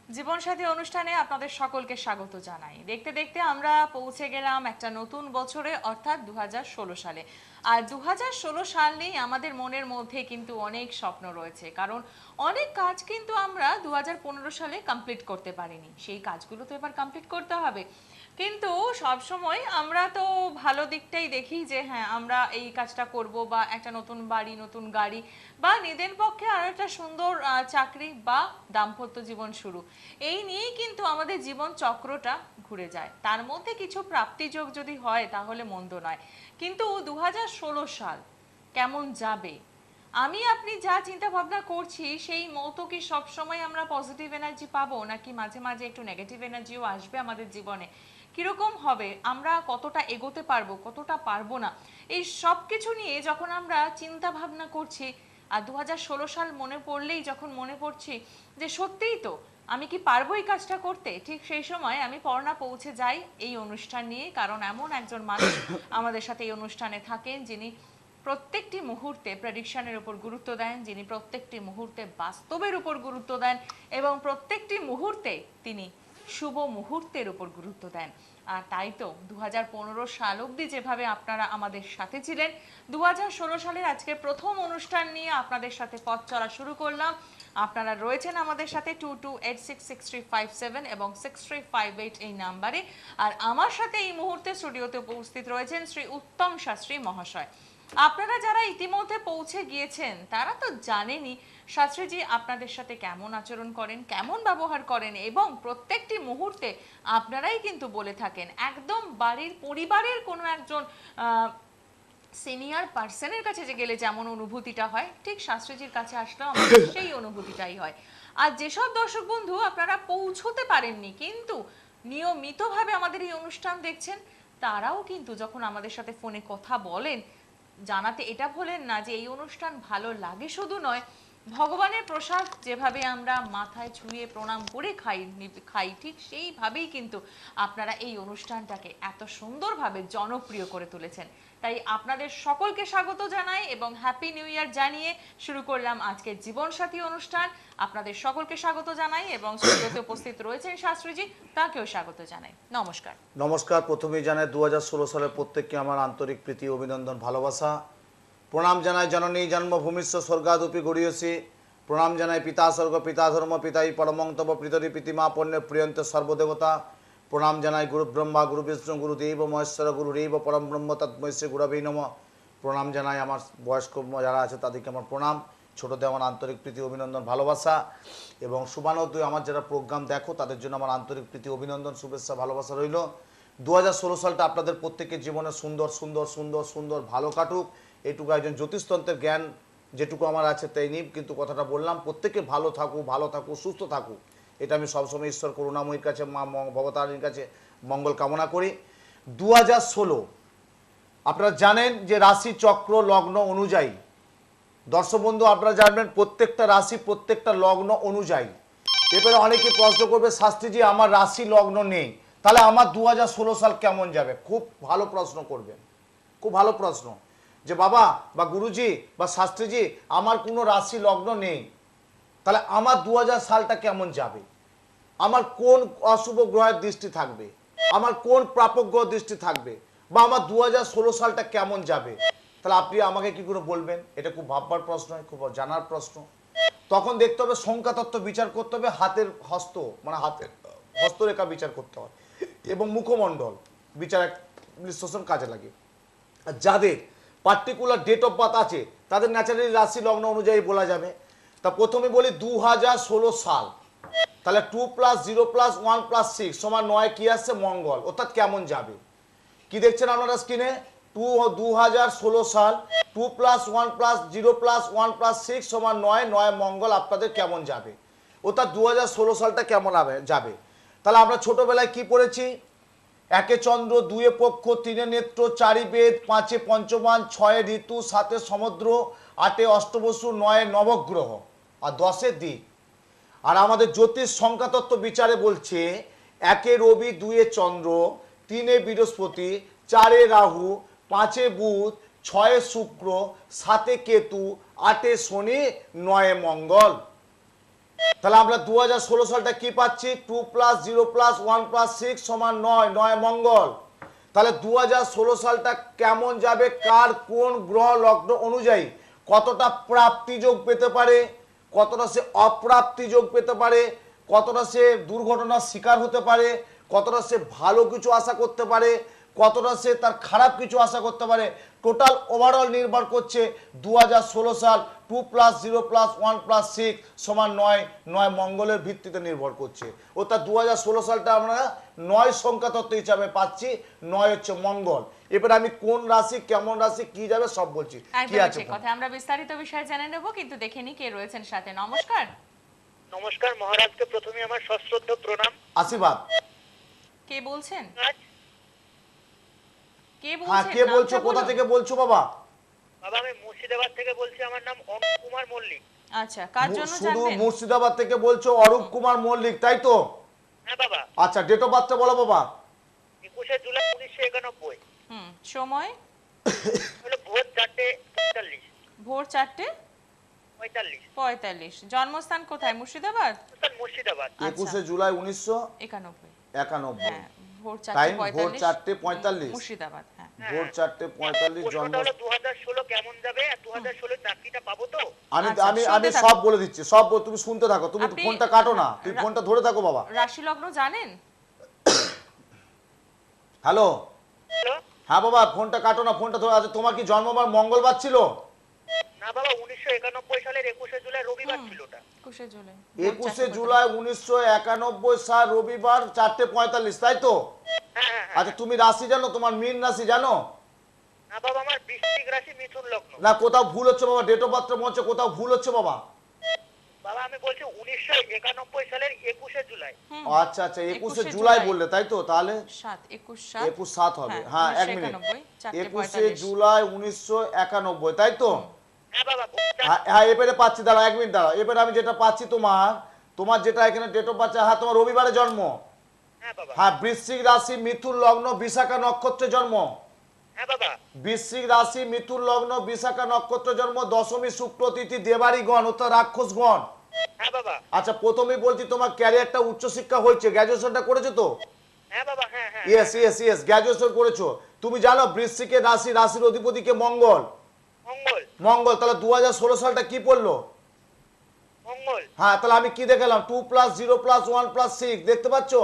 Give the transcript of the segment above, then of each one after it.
জীবনসাথী অনুষ্ঠানে আপনাদের সকলকে স্বাগত জানাই। দেখতে দেখতে আমরা পৌঁছে গেলাম একটা নতুন বছরে, অর্থাৎ 2016 সালে। আর 2016 সাল নেই আমাদের মনের মধ্যে কিন্তু অনেক স্বপ্ন রয়েছে, কারণ অনেক কাজ কিন্তু আমরা 2015 সালে কমপ্লিট করতে পারিনি। সেই কাজগুলো তো এবার কমপ্লিট করতে হবে। কিন্তু সব সময় আমরা তো ভালো দিকটাই দেখি যে হ্যাঁ আমরা এই কাজটা করব, বা একটা নতুন বাড়ি, নতুন গাড়ি, বা নিজের পক্ষে আর একটা সুন্দর চাকরি বা দাম্পত্য জীবন শুরু, এই নিয়েই কিন্তু আমাদের জীবন চক্রটা ঘুরে যায়। তার মধ্যে কিছু প্রাপ্তিযোগ যদি হয় তাহলে মন্দ নয়। কিন্তু 2016 সাল কেমন যাবে, আমি আপনি যা চিন্তা ভাবনা করছি সেই মতো কি সবসময় আমরা পজিটিভ এনার্জি পাবো, নাকি মাঝে মাঝে একটু নেগেটিভ এনার্জিও আসবে আমাদের জীবনে? কিরকম হবে, আমরা কতটা এগোতে পারবো, কতটা পারবো না, এই সব কিছু নিয়ে যখন আমরা চিন্তা ভাবনা করছি, আর 2016 সাল মনে পড়লেই যখন মনে পড়ছি যে সত্যিই তো আমি কি পারবো এই কাজটা করতে, ঠিক সেই সময় আমি পর্ণা পৌঁছে যাই এই অনুষ্ঠান নিয়ে। কারণ এমন একজন মানুষ আমাদের সাথে এই অনুষ্ঠানে থাকেন যিনি প্রত্যেকটি মুহূর্তে প্রেডিকশনের উপর গুরুত্ব দেন, যিনি প্রত্যেকটি মুহূর্তে বাস্তবের উপর গুরুত্ব দেন, এবং প্রত্যেকটি মুহূর্তে তিনি শুভ মুহূর্তের উপর গুরুত্ব দেন। আর তাই তো 2015 সাল অবধি যেভাবে আপনারা আমাদের সাথে ছিলেন, 2016 সালের আজকে প্রথম অনুষ্ঠান নিয়ে আপনাদের সাথে পথ চলা শুরু করলাম। আপনারা রয়েছেন আমাদের সাথে 22866357 এবং 6358 এই নাম্বারে। আর আমার সাথে এই মুহূর্তে স্টুডিওতে উপস্থিত রয়েছেন শ্রী উত্তম শাস্ত্রী মহাশয়। আপনারা যারা ইতিমধ্যে পৌঁছে গিয়েছেন তারা তো জানেনই শাস্ত্রীজি আপনাদের সাথে কেমন আচরণ করেন, কেমন ব্যবহার করেন, এবং প্রত্যেকটি মুহূর্তে আপনারাই কিন্তু বলে থাকেন একদম বাড়ির পরিবারের কোনো একজন সিনিয়র পার্সনের কাছে যে গেলে যেমন অনুভূতিটা হয়, ঠিক শাস্ত্রীজির কাছে আসলেও আমাদের সেই অনুভূতিটাই হয়। আর যেসব দর্শক বন্ধু আপনারা পৌঁছতে পারেননি কিন্তু নিয়মিতভাবে আমাদের এই অনুষ্ঠান দেখছেন, তারাও কিন্তু যখন আমাদের সাথে ফোনে কথা বলেন জানাতে এটা ভোলেন না যে এই অনুষ্ঠান ভালো লাগে শুধু নয়, ভগবানের প্রসাদ যেভাবে আমরা মাথায় ছুঁয়ে প্রণাম করে খাই ঠিক সেইভাবেই কিন্তু আপনারা এই অনুষ্ঠানটাকে এত সুন্দরভাবে জনপ্রিয় করে তুলেছেন। তাই আপনাদের সকলকে স্বাগত জানাই এবং হ্যাপি নিউ ইয়ার জানিয়ে শুরু করলাম আজকের জীবনসাথী অনুষ্ঠান। আপনাদের সকলকে স্বাগত জানাই এবং স্টুডিওতে উপস্থিত রয়েছেন শাস্ত্রীজি, তাকেও স্বাগত জানাই। নমস্কার। নমস্কার। প্রথমেই জানাই 2016 সালের প্রত্যেককে আমার আন্তরিক প্রীতি, অভিনন্দন, ভালোবাসা। প্রণাম জানাই জননী জন্মভূমিস্ব স্বর্গাদপি গড়িয়সী। প্রণাম জানাই পিতা স্বর্গ পিতা ধর্ম পিতাই পরমংতব পিতরি প্রীতিমা পণ্যে প্রিয়ন্ত সর্বদেবতা। প্রণাম জানাই গুরু ব্রহ্মা গুরু বিষ্ণু গুরুদেব মহেশ্বর গুরুরেব পরম ব্রহ্ম তৎময় শ্রী গুরবে নমঃ। প্রণাম জানাই আমার বয়স্ক যারা আছে তাদেরকে আমার প্রণাম, ছোটদের আমার আন্তরিক প্রীতি, অভিনন্দন, ভালোবাসা। এবং শুভানুদ্দয় আমার যারা প্রোগ্রাম দেখো তাদের জন্য আমার আন্তরিক প্রীতি, অভিনন্দন, শুভেচ্ছা, ভালোবাসা রইল। 2016 সালটা আপনাদের প্রত্যেকের জীবনে সুন্দর সুন্দর সুন্দর সুন্দর ভালো কাটুক, এইটুকু একজন জ্যোতিষতন্ত্রের জ্ঞান যেটুকু আমার আছে তাই নিয়ে কিন্তু কথাটা বললাম। প্রত্যেকে ভালো থাকুক সুস্থ থাকুক, এটা আমি সবসময় ঈশ্বর করুণাময়ীর কাছে মা ভবতারিণীর কাছে মঙ্গল কামনা করি। 2016 আপনারা জানেন যে রাশি চক্র লগ্ন অনুযায়ী, দর্শক বন্ধু আপনারা জানবেন প্রত্যেকটা রাশি প্রত্যেকটা লগ্ন অনুযায়ী। এবারে অনেকে প্রশ্ন করবে শাস্ত্রীজি আমার রাশি লগ্ন নেই, তাহলে আমার 2016 সাল কেমন যাবে? খুব ভালো প্রশ্ন করবেন, খুব ভালো প্রশ্ন, যে বাবা বা গুরুজি বা শাস্ত্রীজি আমার কোনো রাশি লগ্ন নেই, তাহলে আমার 2000 সালটা কেমন যাবে? আমার কোন অশুভ গ্রহের দৃষ্টি থাকবে, আমার কোন প্রাপক গ্রহ দৃষ্টি থাকবে, বা আমার 2016 সালটা কেমন যাবে? তাহলে আপনি আমাকে কি করে বলবেন? এটা খুব ভাববার প্রশ্ন, খুব জানার প্রশ্ন। তখন দেখতে হবে সংখ্যাতত্ত্ব বিচার করতে হবে, হাতের মানে হাতের হস্তরেখা বিচার করতে হয়, এবং মুখমণ্ডল বিচার বিশ্লেষণ কাজে লাগে। আর যাদের পার্টিকুলার ডেট অফ বার্থ আছে তাদের ন্যাচারালি রাশি লগ্ন অনুযায়ী বলা যাবে। তা প্রথমে বলি 2016 সাল, তাহলে 2 + 0 + 1 + 6 = 9 কি আসছে? মঙ্গল। অর্থাৎ কেমন যাবে কি দেখছেন আপনারা স্ক্রিনে? 2016 সাল 2 + 1 + 0 + 1 + 6 = 9, 9 মঙ্গল আপনাদের কেমন যাবে? অর্থাৎ 2016 সালটা কেমন যাবে? তাহলে আমরা ছোটবেলায় কি পড়েছি? 1 চন্দ্র, 2 পক্ষ, 3 নেত্র, 4 বেদ, 5 পঞ্চমান, 6 ঋতু, 7 সমুদ্র, 8 অষ্টবসু, 9 নবগ্রহ আর 10 দিক। আর আমাদের জ্যোতিষ সংখ্যাতত্ত্ব বিচারে বলছে 1 রবি, 2 চন্দ্র, 3 বৃহস্পতি, 4 রাহু, 5 বুধ, 6 শুক্র, 7 কেতু, 8 শনি, 9 মঙ্গল। তাহলে আমরা 2016 সালটা কি পাচ্ছি? 2 + 0 + 1 + 6 = 9, 9 মঙ্গল। তাহলে 2016 সালটা কেমন যাবে, কার কোন গ্রহ লগ্ন অনুযায়ী কতটা প্রাপ্তি যোগ পেতে পারে, কতটা সে অপ্রাপ্তি যোগ পেতে পারে, কতটা সে দুর্ঘটনার শিকার হতে পারে, কতটা সে ভালো কিছু আশা করতে পারে, কতটা সে তার খারাপ কিছু আশা করতে পারে, টোটাল ওভারঅল নির্ভর করছে 2016 সাল 2 + 0 + 1 + 6 = 9, 9 মঙ্গলের ভিত্তিতে নির্ভর করছে। অর্থাৎ 2016 সালটা আমরা 9 সংখ্যা তত্ত্ব হিসাবে পাচ্ছি, 9 হচ্ছে মঙ্গল। এবার আমি কোন রাশি, কেমন রাশি, কি যাবে সব বলছি। কি একদম আছে ঠিক কথা, আমরা বিস্তারিত বিষয় জেনে নেব, কিন্তু দেখে নি কে রয়েছেন সাথে। নমস্কার। নমস্কার মহারাজকে প্রথমে আমার সশ্রদ্ধ প্রণাম। আশীর্বাদ। কে বলছেন? আজ কে হ্যাঁ, বলছেন? কে বলছো, নামটা কোথা বলুন। থেকে বলছো বাবা? বাবা আমি মুর্শিদাবাদ থেকে বলছি, আমার নাম অনুপ কুমার মল্লিক। আচ্ছা, কার জন্য শুধু জানবেন? মুর্শিদাবাদ থেকে বলছো, অরূপ কুমার মল্লিক, তাই তো? হ্যাঁ বাবা। আচ্ছা, ডেট অফ বার্থটা বলো বাবা। 21শে জুলাই 1991। সময়? হলো ভোর 4:45। ভোর 4:45। 45। জন্মস্থান কোথায়? মুর্শিদাবাদ? মুর্শিদাবাদ। 21শে জুলাই 1991। 91। হ্যাঁ, ভোর টাইম ভোর 4:45। 4:45। মুর্শিদাবাদ, হ্যাঁ। ভোর 4:45 জন্ম। প্রশ্নটা হলো 2016 কেমন যাবে, আর 2016 চাকরিটা পাবো তো? আমি আচ্ছা, আমি শুনতে আমি থাকো। সব বলে দিচ্ছি, সব তুমি শুনতে থাকো, তুমি আপনি- ফোনটা কাটো না, তুমি রা- ফোনটা ধরে থাকো বাবা। রাশি লগ্ন জানেন? Hello, hello? হ্যাঁ বাবা, ফোনটা কাটো না, ফোনটা ধরে। আচ্ছা, তোমার কি জন্মবার মঙ্গলবার ছিল? না বাবা, 1991 সালের 21শে জুলাই রবিবার ছিল ওটা। 21শে জুলাই। 21শে জুলাই 1991 সাল রবিবার 4:45, তাই তো? হ্যাঁ হ্যাঁ হ্যাঁ। আচ্ছা, তুমি রাশি জানো, তোমার মীন রাশি জানো? না বাবা, আমার বৃশ্চিক রাশি মিথুন লগ্ন। না, কোথাও ভুল হচ্ছে বাবা, ডেট অফ বার্থটা মনে হচ্ছে কোথাও ভুল হচ্ছে বাবা। বাবা আমি বলছি 1991 সালের 21শে জুলাই। আচ্ছা আচ্ছা, 21শে 21শে জুলাই জুলাই। বললে, তাই তো? তাহলে 21/7। 21/7 হবে। হ্যাঁ, এক মিনিট। 1991, 21শে 4:45। জুলাই 1991, তাই তো? হ্যাঁ বাবা। হ্যাঁ হ্যাঁ, এবারে পাচ্ছি, দাঁড়াও এক মিনিট দাঁড়াও। এবারে আমি যেটা পাচ্ছি তোমার, তোমার যেটা এখানে ডেট অফ বার্থ, হ্যাঁ তোমার রবিবারে জন্ম। হ্যাঁ বাবা। হ্যাঁ, বৃশ্চিক রাশি, মিথুন লগ্ন, বিশাখা নক্ষত্রে জন্ম। হ্যাঁ বাবা। বৃশ্চিক রাশি, মিথুন লগ্ন, বিশাখা নক্ষত্র জন্ম, দশমী শুক্র তিথি, দেবাড়িগণ অর্থাৎ রাক্ষসগণ। হ্যাঁ বাবা। আচ্ছা, প্রথমেই বলছি তোমার ক্যারিয়ারটা উচ্চশিক্ষা হয়েছে, গ্র্যাজুয়েশনটা করেছো তো? হ্যাঁ বাবা। হ্যাঁ হ্যাঁ। ইয়েস ইয়েস ইয়েস, গ্র্যাজুয়েশন করেছো। তুমি জানো বৃশ্চিকের রাশি, রাশির অধিপতিকে মঙ্গল। মঙ্গল। মঙ্গল, তাহলে 2016 সালটা কি পড়লো? মঙ্গল। হ্যাঁ, তাহলে আমি কি দেখালাম? 2 + 0 + 1 + 6, দেখতে পাচ্ছো?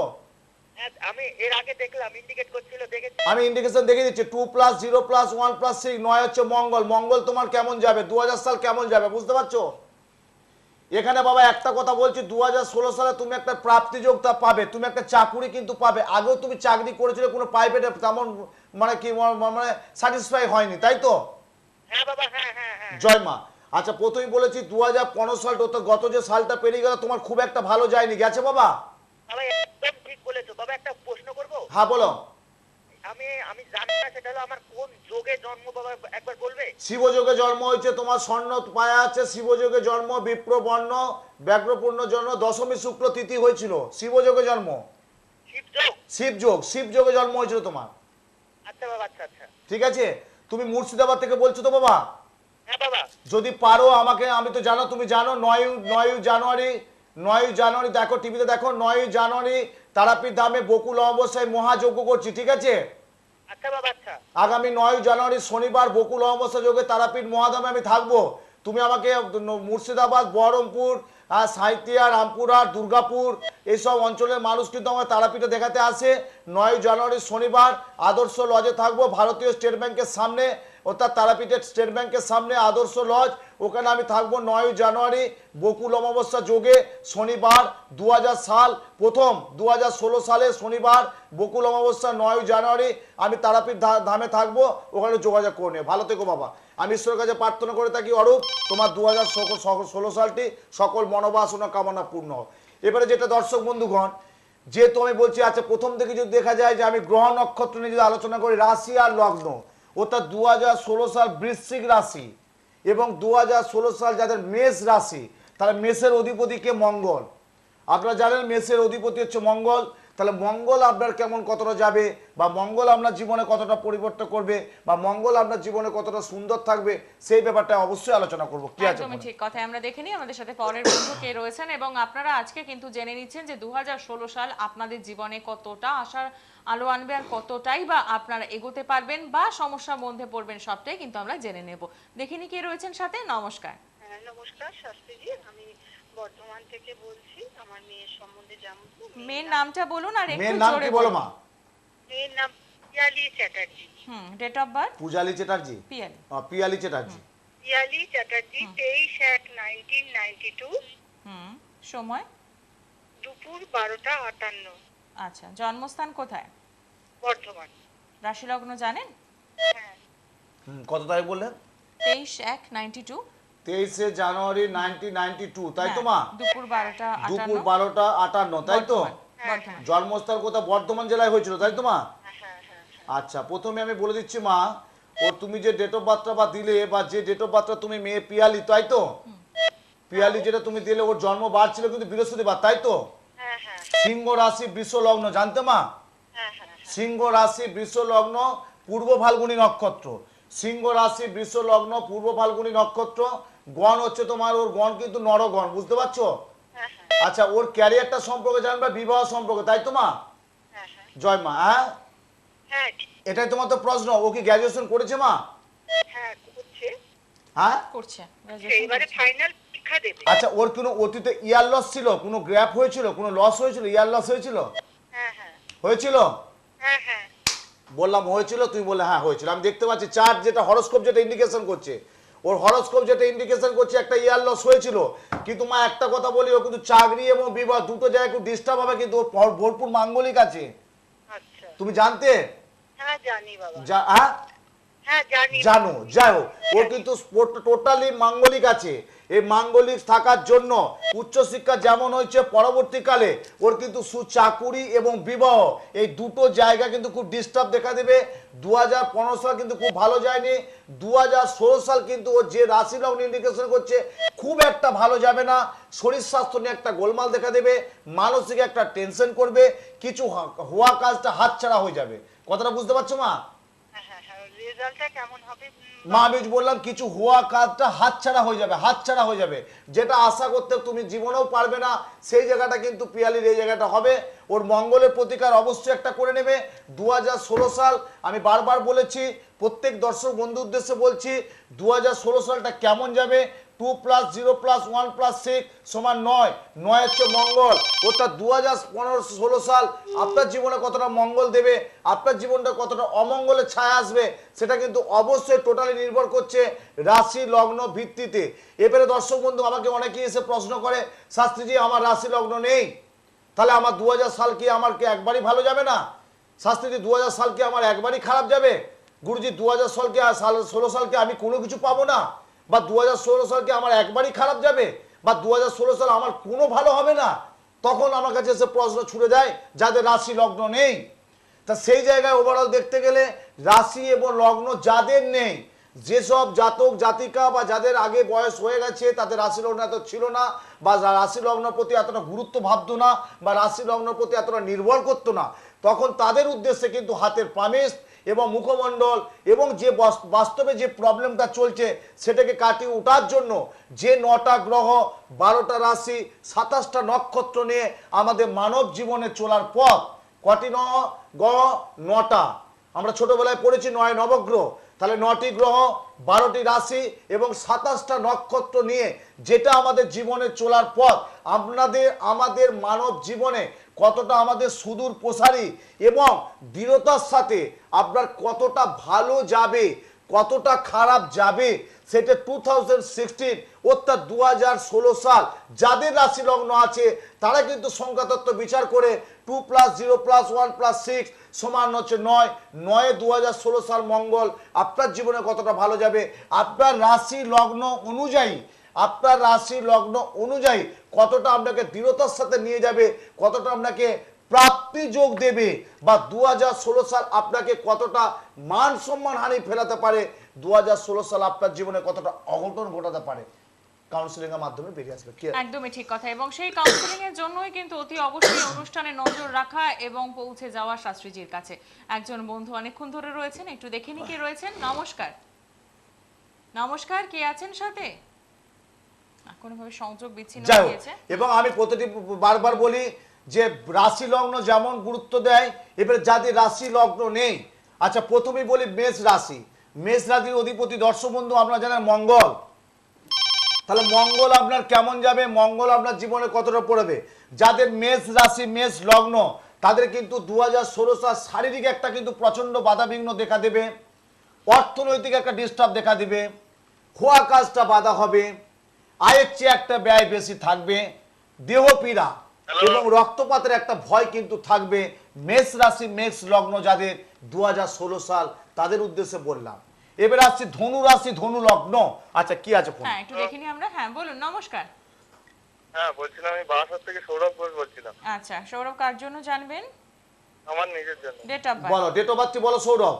হ্যাঁ, আমি এর আগে দেখলাম, ইন্ডিকেট করছিল, দেখেছি। আমি ইন্ডিকেশন দেখে দিচ্ছি, 2 + 0 + 1 + 6, 9 হচ্ছে মঙ্গল। মঙ্গল তোমার কেমন যাবে, 2000 সাল কেমন যাবে, বুঝতে পারছো? এখানে বাবা একটা কথা বলছি, 2016 সালে তুমি একটা প্রাপ্তিযোগটা পাবে, তুমি একটা চাকুরি কিন্তু পাবে। আগেও তুমি চাকরি করেছিলে, কোনো প্রাইভেটে তেমন মানে কি মানে স্যাটিসফাই হয়নি, তাই তো? হ্যাঁ বাবা। হ্যাঁ হ্যাঁ হ্যাঁ। জয় মা। আচ্ছা, প্রথমেই বলেছি 2015 সালটা, তো গত যে সালটা পেরিয়ে গেল তোমার খুব একটা ভালো যায়নি, গেছে বাবা? বাবা একদম ঠিক বলেছো। বাবা একটা প্রশ্ন করব? হ্যাঁ বলো। আমি আমি জানি না, সেটা হলো আমার কোন যোগে জন্ম, বাবা একবার বলবে? শিবযোগে জন্ম হয়েছে তোমার, স্বর্ণ পায়া আছে, শিবযোগে জন্ম, বিপ্রবর্ণ, ব্যাঘ্রপূর্ণ জন্ম, দশমী শুক্র তিথি হয়েছিল, শিবযোগে জন্ম। শিবযোগ। শিবযোগে জন্ম হয়েছিল তোমার। আচ্ছা বাবা। আচ্ছা আচ্ছা। ঠিক আছে, তুমি মুর্শিদাবাদ থেকে বলছো তো বাবা? হ্যাঁ বাবা। যদি পারো আমাকে, আমি তো জানো, তুমি জানো, 9 জানুয়ারি দেখো, টিভিতে দেখো, 9 জানুয়ারি তারাপীঠ ধামে বকুল অমাবস্যায় মহাযজ্ঞ করছি, ঠিক আছে? আচ্ছা বাবা। আচ্ছা। আগামী 9 জানুয়ারি শনিবার বকুল অমাবস্যা যোগে তারাপীঠ মহাধামে আমি থাকবো। তুমি আমাকে মুর্শিদাবাদ, বহরমপুর, সাঁইথিয়া, রামপুরহাট, দুর্গাপুর এইসব অঞ্চলের মানুষ কিন্তু আমার তারাপীঠে দেখাতে আসে। 9 জানুয়ারি শনিবার আদর্শ লজে থাকবো, ভারতীয় স্টেট ব্যাংকের সামনে, অর্থাৎ তারাপীঠের স্টেট ব্যাংকের সামনে আদর্শ লজ, ওখানে আমি থাকবো 9 জানুয়ারি বকুল অমাবস্যা যোগে শনিবার 2000 সাল, প্রথম 2016 সালে শনিবার বকুল অমাবস্যা 9 জানুয়ারি আমি তারাপীঠ ধামে থাকবো, ওখানে যোগাযোগ করে নিও। ভালো থেকো বাবা। আমি ঈশ্বরের কাছে প্রার্থনা করে থাকি, অরূপ তোমার 2016 সালটি সকল মনোবাসনা কামনা পূর্ণ হোক। এবারে যেটা দর্শক বন্ধুগণ, যেহেতু আমি বলছি, আচ্ছা প্রথম থেকে যদি দেখা যায় যে আমি গ্রহ নক্ষত্র নিয়ে যদি আলোচনা করি, রাশি আর লগ্ন, অর্থাৎ 2016 সাল বৃশ্চিক রাশি এবং 2016 সাল যাদের মেষ রাশি, তারা মেষের অধিপতিকে মঙ্গল। আপনারা জানেন মেষের অধিপতি হচ্ছে মঙ্গল। তাহলে মঙ্গল আপনার কেমন কতটা যাবে, বা মঙ্গল আপনার জীবনে কতটা পরিবর্তন করবে, বা মঙ্গল আপনার জীবনে কতটা সুন্দর থাকবে, সেই ব্যাপারটা অবশ্যই আলোচনা করবো। কি আছে একদমই ঠিক কথা। আমরা দেখে নিই আমাদের সাথে পরের বন্ধু কে রয়েছেন, এবং আপনারা আজকে কিন্তু জেনে নিচ্ছেন যে 2016 সাল আপনাদের জীবনে কতটা আশার আলো আনবে আর কতটাই বা আপনারা এগোতে পারবেন বা সমস্যার মধ্যে পড়বেন, সবটাই কিন্তু আমরা জেনে নেব। দেখে নিই কে রয়েছেন সাথে। নমস্কার। নমস্কার শাস্ত্রীজি, আমি বর্ধমান থেকে বলছি। আমার মেয়ের সম্বন্ধে জানবো। মেয়ের নামটা বলুন আর একটু মেয়ের নাম জোরে কি বলো বলুন। মা? মেয়ের নাম Piyali Chatterjee. Date of birth? Pujali Chatterjee. Piyali. Piyali Chatterjee. Piyali Chatterjee 23/1/1992, সময়? দুপুর 12টা 58। আচ্ছা, জন্মস্থান কোথায়? বর্ধমান। রাশি লগ্ন জানেন? হ্যাঁ। কত তারিখ বললেন? 23/1/92। 23শে জানুয়ারি 1992, তাই তো মা? দুপুর 12টা দুপুর 58। 12টা 58, তাই তো? বর্ধমান। জন্মস্থল কোথায়? বর্ধমান জেলায় হয়েছিল, তাই তো মা? হ্যাঁ হ্যাঁ হ্যাঁ। আচ্ছা, প্রথমে আমি বলে দিচ্ছি মা, ওর তুমি যে ডেট অফ বার্থটা বা দিলে, বা যে ডেট অফ বার্থটা তুমি মেয়ে পিয়ালি, তাই তো? পিয়ালি যেটা তুমি দিলে, ওর জন্ম বার ছিল কিন্তু বৃহস্পতিবার, তাই তো? হ্যাঁ হ্যাঁ সিংহ রাশি বৃষ লগ্ন, জানতে মা? হ্যাঁ হ্যাঁ। সিংহ রাশি বৃষ লগ্ন, পূর্ব ফাল্গুনী নক্ষত্র। সিংহ রাশি বৃষ লগ্ন, পূর্ব ফাল্গুনী নক্ষত্র। গণ হচ্ছে তোমার, ওর গণ কিন্তু নরগণ, বুঝতে পারছো? হ্যাঁ হ্যাঁ আচ্ছা, ওর ক্যারিয়ারটা সম্পর্কে জানবে, বিবাহ সম্পর্কে, তাই তো মা? হ্যাঁ হ্যাঁ জয় মা। হ্যাঁ, হ্যাঁ এটাই তোমার তো প্রশ্ন। ও কি গ্র্যাজুয়েশন করেছে মা? হ্যাঁ করছে। হ্যাঁ, করছে। এইবারে ফাইনাল পরীক্ষা দেবে। আচ্ছা, ওর কোনো অতীতে ইয়ার লস ছিল, কোনো গ্র্যাপ হয়েছিল, কোনো লস হয়েছিল, ইয়ার লস হয়েছিল? হ্যাঁ হ্যাঁ হয়েছিল? হ্যাঁ হ্যাঁ বললাম হয়েছিল, তুই বলে হ্যাঁ হয়েছিল। আমি দেখতে পাচ্ছি চার্ট, যেটা হরোস্কোপ যেটা ইন্ডিকেশন করছে, ওর হরোস্কোপ যেটা ইন্ডিকেশন করছে একটা ইয়ার লস হয়েছিল। কিন্তু মা একটা কথা বলি, ও কিন্তু চাকরি এবং বিবাহ দুটো জায়গায় খুব ডিস্টার্ব হবে, কিন্তু ওর ভরপুর মাঙ্গলিক আছে, আচ্ছা। তুমি জানতে? হ্যাঁ জানি বাবা। হ্যাঁ হ্যাঁ জানি। জানো, যাই হোক, ওর কিন্তু টোটালি মাঙ্গলিক আছে। এই মাঙ্গলিক থাকার জন্য উচ্চশিক্ষা যেমন হয়েছে, পরবর্তীকালে ওর কিন্তু সুচাকুরি এবং বিবাহ এই দুটো জায়গা কিন্তু খুব ডিস্টার্ব দেখা দেবে। 2015 সাল কিন্তু খুব ভালো যায়নি। 2016 সাল কিন্তু ওর যে রাশি লগ্ন ইন্ডিকেশন করছে খুব একটা ভালো যাবে না। শরীর স্বাস্থ্য নিয়ে একটা গোলমাল দেখা দেবে, মানসিক একটা টেনশন করবে, কিছু হওয়া কাজটা হাতছাড়া হয়ে যাবে। কথাটা বুঝতে পারছো মা? হ্যাঁ হ্যাঁ হ্যাঁ। রেজাল্টটা কেমন হবে? মা আমি বললাম কিছু হওয়া কাজটা হাতছাড়া হয়ে যাবে, হাতছাড়া হয়ে যাবে, যেটা আশা করতে তুমি জীবনেও পারবে না, সেই জায়গাটা কিন্তু পিয়ালির এই জায়গাটা হবে। ওর মঙ্গলের প্রতিকার অবশ্যই একটা করে নেবে। 2016 সাল আমি বারবার বলেছি, প্রত্যেক দর্শক বন্ধু উদ্দেশ্যে বলছি, 2016 সালটা কেমন যাবে? 2 + 0 + 1 + 6 = 9। 9 হচ্ছে মঙ্গল। অর্থাৎ 2015-16 সাল আপনার জীবনে কতটা মঙ্গল দেবে, আপনার জীবনটা কতটা অমঙ্গলের ছায়া আসবে, সেটা কিন্তু অবশ্যই টোটালি নির্ভর করছে রাশি লগ্ন ভিত্তিতে। এবারে দর্শক বন্ধু আমাকে অনেকেই এসে প্রশ্ন করে, শাস্ত্রীজি আমার রাশি লগ্ন নেই, তাহলে আমার 2000 সাল কি আমার কি একবারই ভালো যাবে না? শাস্ত্রীজি 2000 সাল কি আমার একবারই খারাপ যাবে? গুরুজি 2016 সালকে আমি কোনো কিছু পাবো না, বা 2016 সালকে আমার একবারই খারাপ যাবে, বা 2016 সাল আমার কোনো ভালো হবে না? তখন আমার কাছে এসে প্রশ্ন ছুড়ে দেয় যাদের রাশি লগ্ন নেই। তা সেই জায়গায় ওভারঅল দেখতে গেলে রাশি এবং লগ্ন যাদের নেই, যেসব জাতক জাতিকা বা যাদের আগে বয়স হয়ে গেছে, তাদের রাশি লগ্ন এত ছিল না, বা রাশি লগ্নের প্রতি এতটা গুরুত্ব ভাবতো না, বা রাশি লগ্নের প্রতি এতটা নির্ভর করতো না, তখন তাদের উদ্দেশ্যে কিন্তু হাতের পামেশ এবং মুখমণ্ডল এবং যে বাস্তবে যে প্রবলেমটা চলছে সেটাকে কাটিয়ে ওঠার জন্য যে 9টা গ্রহ, 12টা রাশি, 27টা নক্ষত্র নিয়ে আমাদের মানব জীবনে চলার পথ, কটি গ্রহ? 9টা। আমরা ছোটবেলায় পড়েছি 9 নবগ্রহ। তাহলে 9টি গ্রহ, 12টি রাশি এবং 27টা নক্ষত্র নিয়ে যেটা আমাদের জীবনে চলার পথ, আমাদের মানব জীবনে কতটা আমাদের সুদূর প্রসারী এবং দৃঢ়তার সাথে আপনার কতটা ভালো যাবে, কতটা খারাপ যাবে, সেটা 2016 অর্থাৎ 2016 সাল যাদের রাশি লগ্ন আছে তারা কিন্তু সংখ্যাতত্ত্ব বিচার করে 2 + 0 + 1 + 6 = হচ্ছে 9। 9 2016 সাল মঙ্গল আপনার জীবনে কতটা ভালো যাবে, আপনার রাশি লগ্ন অনুযায়ী, আপনার রাশি লগ্ন অনুযায়ী কতটা আপনাকে দৃঢ়তার সাথে নিয়ে যাবে, কতটা আপনাকে প্রাপ্তি যোগ দেবে, বা 2016 সাল আপনাকে কতটা মান সম্মান হানি ফেলাতে পারে, 2016 সাল আপনার জীবনে কতটা অঘটন ঘটাতে পারে। কাউন্সিলিং এর মাধ্যমে বেরিয়ে আসবে। কি একদমই ঠিক কথা, এবং সেই কাউন্সিলিং এর জন্যই কিন্তু অতি অবশ্যই অনুষ্ঠানে নজর রাখা এবং পৌঁছে যাওয়া শাস্ত্রীজির কাছে। একজন বন্ধু অনেকক্ষণ ধরে রয়েছেন, একটু দেখে নি কে রয়েছেন। নমস্কার, নমস্কার, কে আছেন সাথে? কোনোভাবে সংযোগ বিচ্ছিন্ন যাই হয়ে হোক, গিয়েছে। এবং আমি প্রতিটি বারবার বলি যে রাশি লগ্ন যেমন গুরুত্ব দেয়, এবারে যাদের রাশি লগ্ন নেই, আচ্ছা প্রথমেই বলি মেষ রাশি। মেষ রাশির অধিপতি দর্শক বন্ধু আপনারা জানেন মঙ্গল। তাহলে মঙ্গল আপনার কেমন যাবে, মঙ্গল আপনার জীবনে কতটা পড়বে? যাদের মেষ রাশি মেষ লগ্ন তাদের কিন্তু 2016 সাল শারীরিক একটা কিন্তু প্রচন্ড বাধাবিঘ্ন দেখা দেবে, অর্থনৈতিক একটা ডিস্টার্ব দেখা দিবে, খোয়া কাজটা বাধা হবে, আয়ের চেয়ে একটা ব্যয় বেশি থাকবে, দেহ পীড়া এবং রক্তপাতের একটা ভয় কিন্তু থাকবে। মেষ রাশি মেষ লগ্ন যাদের 2016 সাল তাদের উদ্দেশ্যে বললাম। এবার আসছি ধনু রাশি ধনু লগ্ন। আচ্ছা কি আছে ফোন? হ্যাঁ, একটু দেখে নি আমরা। হ্যাঁ বলুন, নমস্কার। হ্যাঁ বলছিলাম, আমি বারাসাত থেকে সৌরভ ঘোষ বলছিলাম। আচ্ছা, সৌরভ কার জন্য জানবেন? আমার নিজের জন্য। ডেট অফ বার্থ বলো, ডেট অফ বার্থ বলো সৌরভ।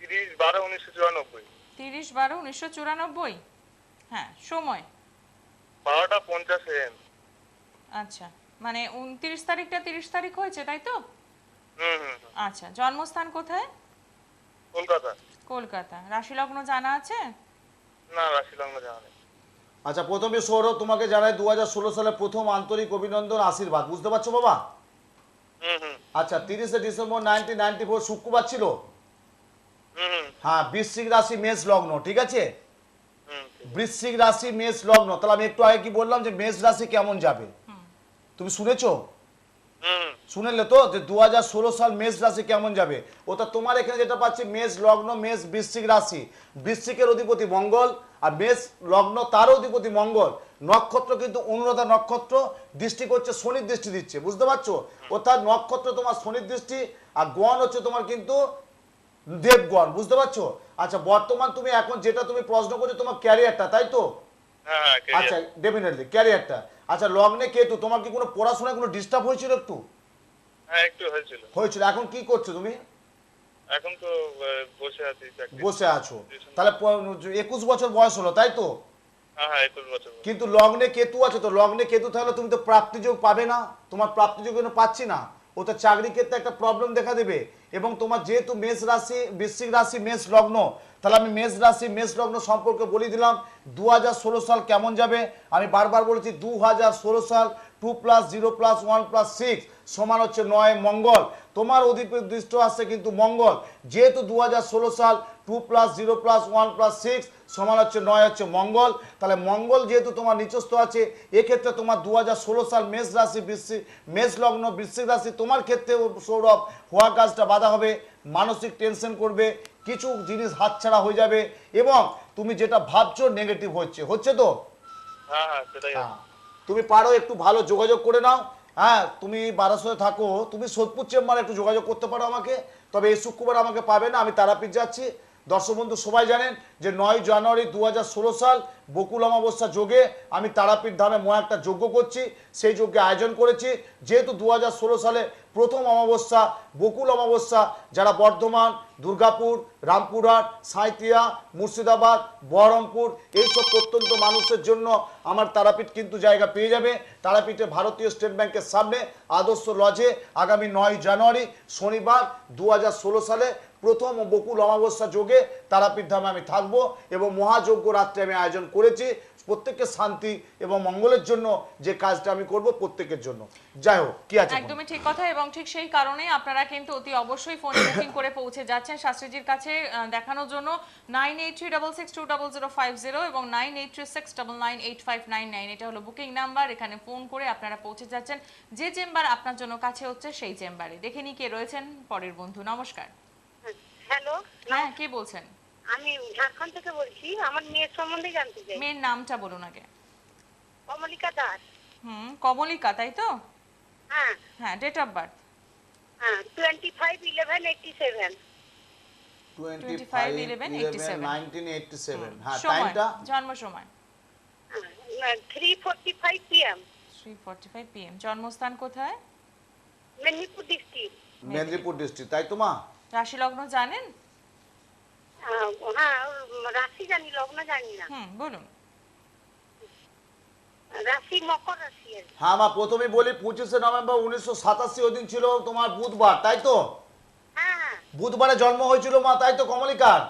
30/12/1994। 30/12/1994। হ্যাঁ, সময়? 12টা 50 AM। আচ্ছা, মানে 29 তারিখটা 30 তারিখ হয়েছে, তাই তো? হুম হুম হুম। আচ্ছা, জন্মস্থান কোথায়? কলকাতা। কলকাতা। রাশি লগ্ন জানা আছে? না, রাশি লগ্ন জানা নেই। আচ্ছা প্রথমে সৌরভ তোমাকে জানাই 2016 সালে প্রথম আন্তরিক অভিনন্দন আশীর্বাদ, বুঝতে পারছো বাবা? হুম হুম আচ্ছা 30শে ডিসেম্বর 1994 শুক্রবার ছিল। হুম হুম হ্যাঁ, বৃশ্চিক রাশি মেষ লগ্ন, ঠিক আছে? হুম। বৃশ্চিক রাশি মেষ লগ্ন। তাহলে আমি একটু আগে কি বললাম যে মেষ রাশি কেমন যাবে, তুমি শুনেছো? হুম শুনেলে তো যে 2016 সাল মেষ রাশি কেমন যাবে? ওটা তোমার এখানে যেটা পাচ্ছি মেষ লগ্ন মেষ বৃশ্চিক রাশি, বৃশ্চিকের অধিপতি মঙ্গল, আর মেষ লগ্ন তার অধিপতি মঙ্গল। নক্ষত্র কিন্তু অনুরাধা নক্ষত্র, দৃষ্টি করছে শনির দৃষ্টি দিচ্ছে, বুঝতে পারছো? অর্থাৎ নক্ষত্র তোমার শনির দৃষ্টি, আর গণ হচ্ছে তোমার কিন্তু দেবগণ, বুঝতে পারছো? আচ্ছা বর্তমান তুমি এখন যেটা তুমি প্রশ্ন করছো তোমার ক্যারিয়ারটা, তাই তো? হ্যাঁ হ্যাঁ career। আচ্ছা ডেফিনেটলি ক্যারিয়ারটা। আচ্ছা লগ্নে কেতু, তোমার কি কোনো পড়াশোনায় কোনো ডিস্টার্ব হয়েছিল? একটু হ্যাঁ একটু হয়েছিল। হয়েছিল। এখন কি করছো তুমি? এখন তো বসে আছি চাকরি। বসে আছো। তাহলে 21 বছর বয়স হলো, তাই তো? হ্যাঁ হ্যাঁ 21 বছর। কিন্তু লগ্নে কেতু আছে, তো লগ্নে কেতু থাকলে তুমি তো প্রাপ্তিযোগ পাবে না, তোমার প্রাপ্তিযোগ কিন্তু পাচ্ছি না, ও তো চাকরি ক্ষেত্রে একটা প্রবলেম দেখা দেবে। এবং তোমার যেহেতু মেষ রাশি বৃশ্চিক রাশি মেষ লগ্ন, তাহলে আমি মেষ রাশি মেষ লগ্ন সম্পর্কে বলে দিলাম 2016 সাল কেমন যাবে। আমি বারবার বলেছি 2016 সাল 2 + 0 + 1 + 6 সমান হচ্ছে 9 মঙ্গল। তোমার অধিপতি দৃষ্ট আসছে কিন্তু মঙ্গল, যেহেতু 2016 সাল 2 + 0 + 1 + 6 সমান হচ্ছে 9 হচ্ছে মঙ্গল। তাহলে মঙ্গল যেহেতু তোমার নিচস্থ আছে, এক্ষেত্রে তোমার 2016 সাল মেষ রাশি বৃশ্চিক মেষ লগ্ন বৃশ্চিক রাশি তোমার ক্ষেত্রে সৌরভ হওয়া কাজটা বাধা হবে, মানসিক টেনশন করবে, কিছু জিনিস হাতছাড়া হয়ে যাবে, এবং তুমি যেটা ভাবছো নেগেটিভ হচ্ছে তো? হ্যাঁ হ্যাঁ সেটাই আছে। হ্যাঁ, তুমি পারো একটু ভালো যোগাযোগ করে নাও। হ্যাঁ, তুমি বারাসতে থাকো, তুমি সোদপুর চেম্বারে একটু যোগাযোগ করতে পারো আমাকে। তবে এই শুক্রবার আমাকে পাবে না, আমি তারাপীঠ যাচ্ছি। দর্শক বন্ধু সবাই জানেন যে 9 জানুয়ারি 2016 সাল বকুল অমাবস্যা যোগে আমি তারাপীঠ ধামে একটা যজ্ঞ করছি, সেই যজ্ঞে আয়োজন করেছি। যেহেতু 2016 সালে প্রথম অমাবস্যা বকুল অমাবস্যা, যারা বর্ধমান, দুর্গাপুর, রামপুরহাট, সাঁইথিয়া, মুর্শিদাবাদ, বহরমপুর এইসব প্রত্যন্ত মানুষের জন্য আমার তারাপীঠ কিন্তু জায়গা পেয়ে যাবে। তারাপীঠে ভারতীয় স্টেট ব্যাংকের সামনে আদর্শ লজে আগামী 9 জানুয়ারি শনিবার 2016 সালে প্রথম বকুল অমাবস্যা যোগে তারাপীঠ ধামে আমি থাকবো, এবং মহাযজ্ঞ রাত্রে আমি আয়োজন করেছি প্রত্যেকের শান্তি এবং মঙ্গলের জন্য, যে কাজটা আমি করব প্রত্যেকের জন্য। যাই হোক, কি আছে? একদমই ঠিক কথা, এবং ঠিক সেই কারণে আপনারা কিন্তু অতি অবশ্যই ফোনে বুকিং করে পৌঁছে যাচ্ছেন শাস্ত্রীজির কাছে দেখানোর জন্য। 9836620050 এবং 9836998599 এটা হলো বুকিং নাম্বার। এখানে ফোন করে আপনারা পৌঁছে যাচ্ছেন যে চেম্বার আপনার জন্য কাছে হচ্ছে সেই চেম্বারে। দেখে নি কে রয়েছেন পরের বন্ধু। নমস্কার। হ্যালো, হ্যাঁ, কে বলছেন? আমি ঝাড়খণ্ড থেকে বলছি। আমার মেয়ের সম্বন্ধে জানতে চাই। মেয়ের নামটা বলুন আগে। কমলিকা দাস। কমলিকা, তাই তো? হ্যাঁ হ্যাঁ, ডেট অফ বার্থ? হ্যাঁ 25/11/87। 25/11/1987। হ্যাঁ, সময়, টাইমটা? জন্ম সময়? 3:45 PM। 3:45 PM। জন্মস্থান কোথায়? মেদিনীপুর ডিস্ট্রিক্ট। মেদিনীপুর ডিস্ট্রিক্ট, তাই তো মা? রাশি লগ্ন জানেন? হ্যাঁ রাশি জানি, লগ্ন জানি না। বলুন। রাশি মকর রাশি আর কি। হ্যাঁ মা, প্রথমে বলি 25শে নভেম্বর 1987 ওই দিন ছিল তোমার বুধবার, তাই তো? হ্যাঁ হ্যাঁ বুধবারে জন্ম হয়েছিল মা, তাই তো কমলিকার?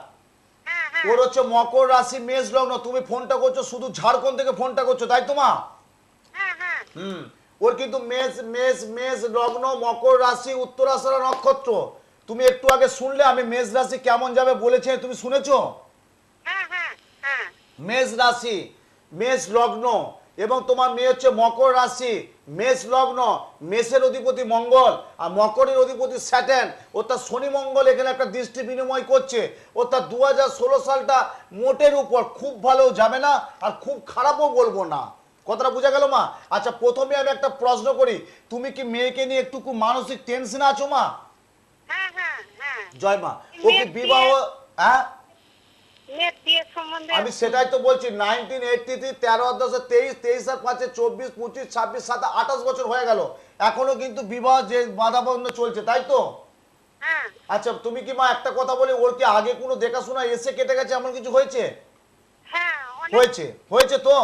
হ্যাঁ হ্যাঁ ওর হচ্ছে মকর রাশি মেষ লগ্ন। তুমি ফোনটা করছো শুধু ঝাড়খণ্ড থেকে ফোনটা করছো, তাই তো মা? হ্যাঁ হ্যাঁ হুম। ওর কিন্তু মেষ মেষ মেষ লগ্ন, মকর রাশি, উত্তরাষাঢ়া নক্ষত্র। তুমি একটু আগে শুনলে আমি মেষ রাশি কেমন যাবে বলেছি, তুমি শুনেছো? হ্যাঁ হ্যাঁ হ্যাঁ মেষ রাশি, মেষ লগ্ন, এবং তোমার মেয়ে হচ্ছে মকর রাশি, মেষ লগ্ন, মেষের অধিপতি মঙ্গল আর মকরের অধিপতি স্যাটার্ন, অর্থাৎ শনি মঙ্গল এখানে একটা দৃষ্টি বিনিময় করছে। অর্থাৎ 2016 সালটা মোটের উপর খুব ভালো যাবে না, আর খুব খারাপও বলবো না। কথাটা বোঝা গেল মা? আচ্ছা, প্রথমে আমি একটা প্রশ্ন করি, তুমি কি মেয়েকে নিয়ে একটু মানসিক টেনশনে আছো মা? হ্যাঁ হ্যাঁ হ্যাঁ জয় মা। ওকে বিবাহ, হ্যাঁ মেয়ের বিয়ে সম্বন্ধে আমি সেটাই তো বলছি। 1983 13 23 আর 5 24 25 26 27 28 বছর হয়ে গেল, এখনো কিন্তু বিবাহ যে বাধা বন্ধ চলছে, তাই তো? হ্যাঁ আচ্ছা, তুমি কি মা একটা কথা বলি, ওর কি আগে কোনো দেখাশোনা এসে কেটে গেছে এমন কিছু হয়েছে? হ্যাঁ অনেক হয়েছে, হয়েছে তো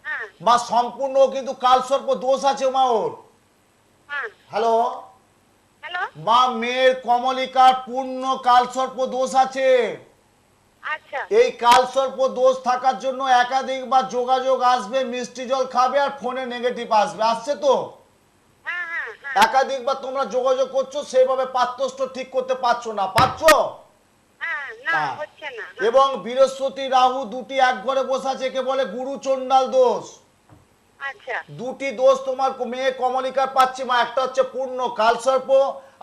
হ্যাঁ মা? সম্পূর্ণ কিন্তু কালসর্প দোষ আছে মা ওর। হ্যাঁ হ্যালো হ্যালো মা, মেয়ের কমলিকার পূর্ণ কালসর্প দোষ আছে। আচ্ছা এই কালসর্প দোষ থাকার জন্য একাধিকবার যোগাযোগ আসবে, মিষ্টি জল খাবে আর ফোনে নেগেটিভ আসবে, আসছে তো? হ্যাঁ হ্যাঁ হ্যাঁ একাধিকবার তোমরা যোগাযোগ করছো, সেইভাবে পাত্রস্থ ঠিক করতে পারছো না, পারছো? হ্যাঁ না হ্যাঁ। হচ্ছে না এবং বৃহস্পতি রাহু দুটি এক ঘরে বসে আছে, একে বলে গুরু চণ্ডাল দোষ। আচ্ছা দুটি দোষ তোমার মেয়ে কমলিকার পাচ্ছি মা। একটা হচ্ছে পূর্ণ কালসর্প,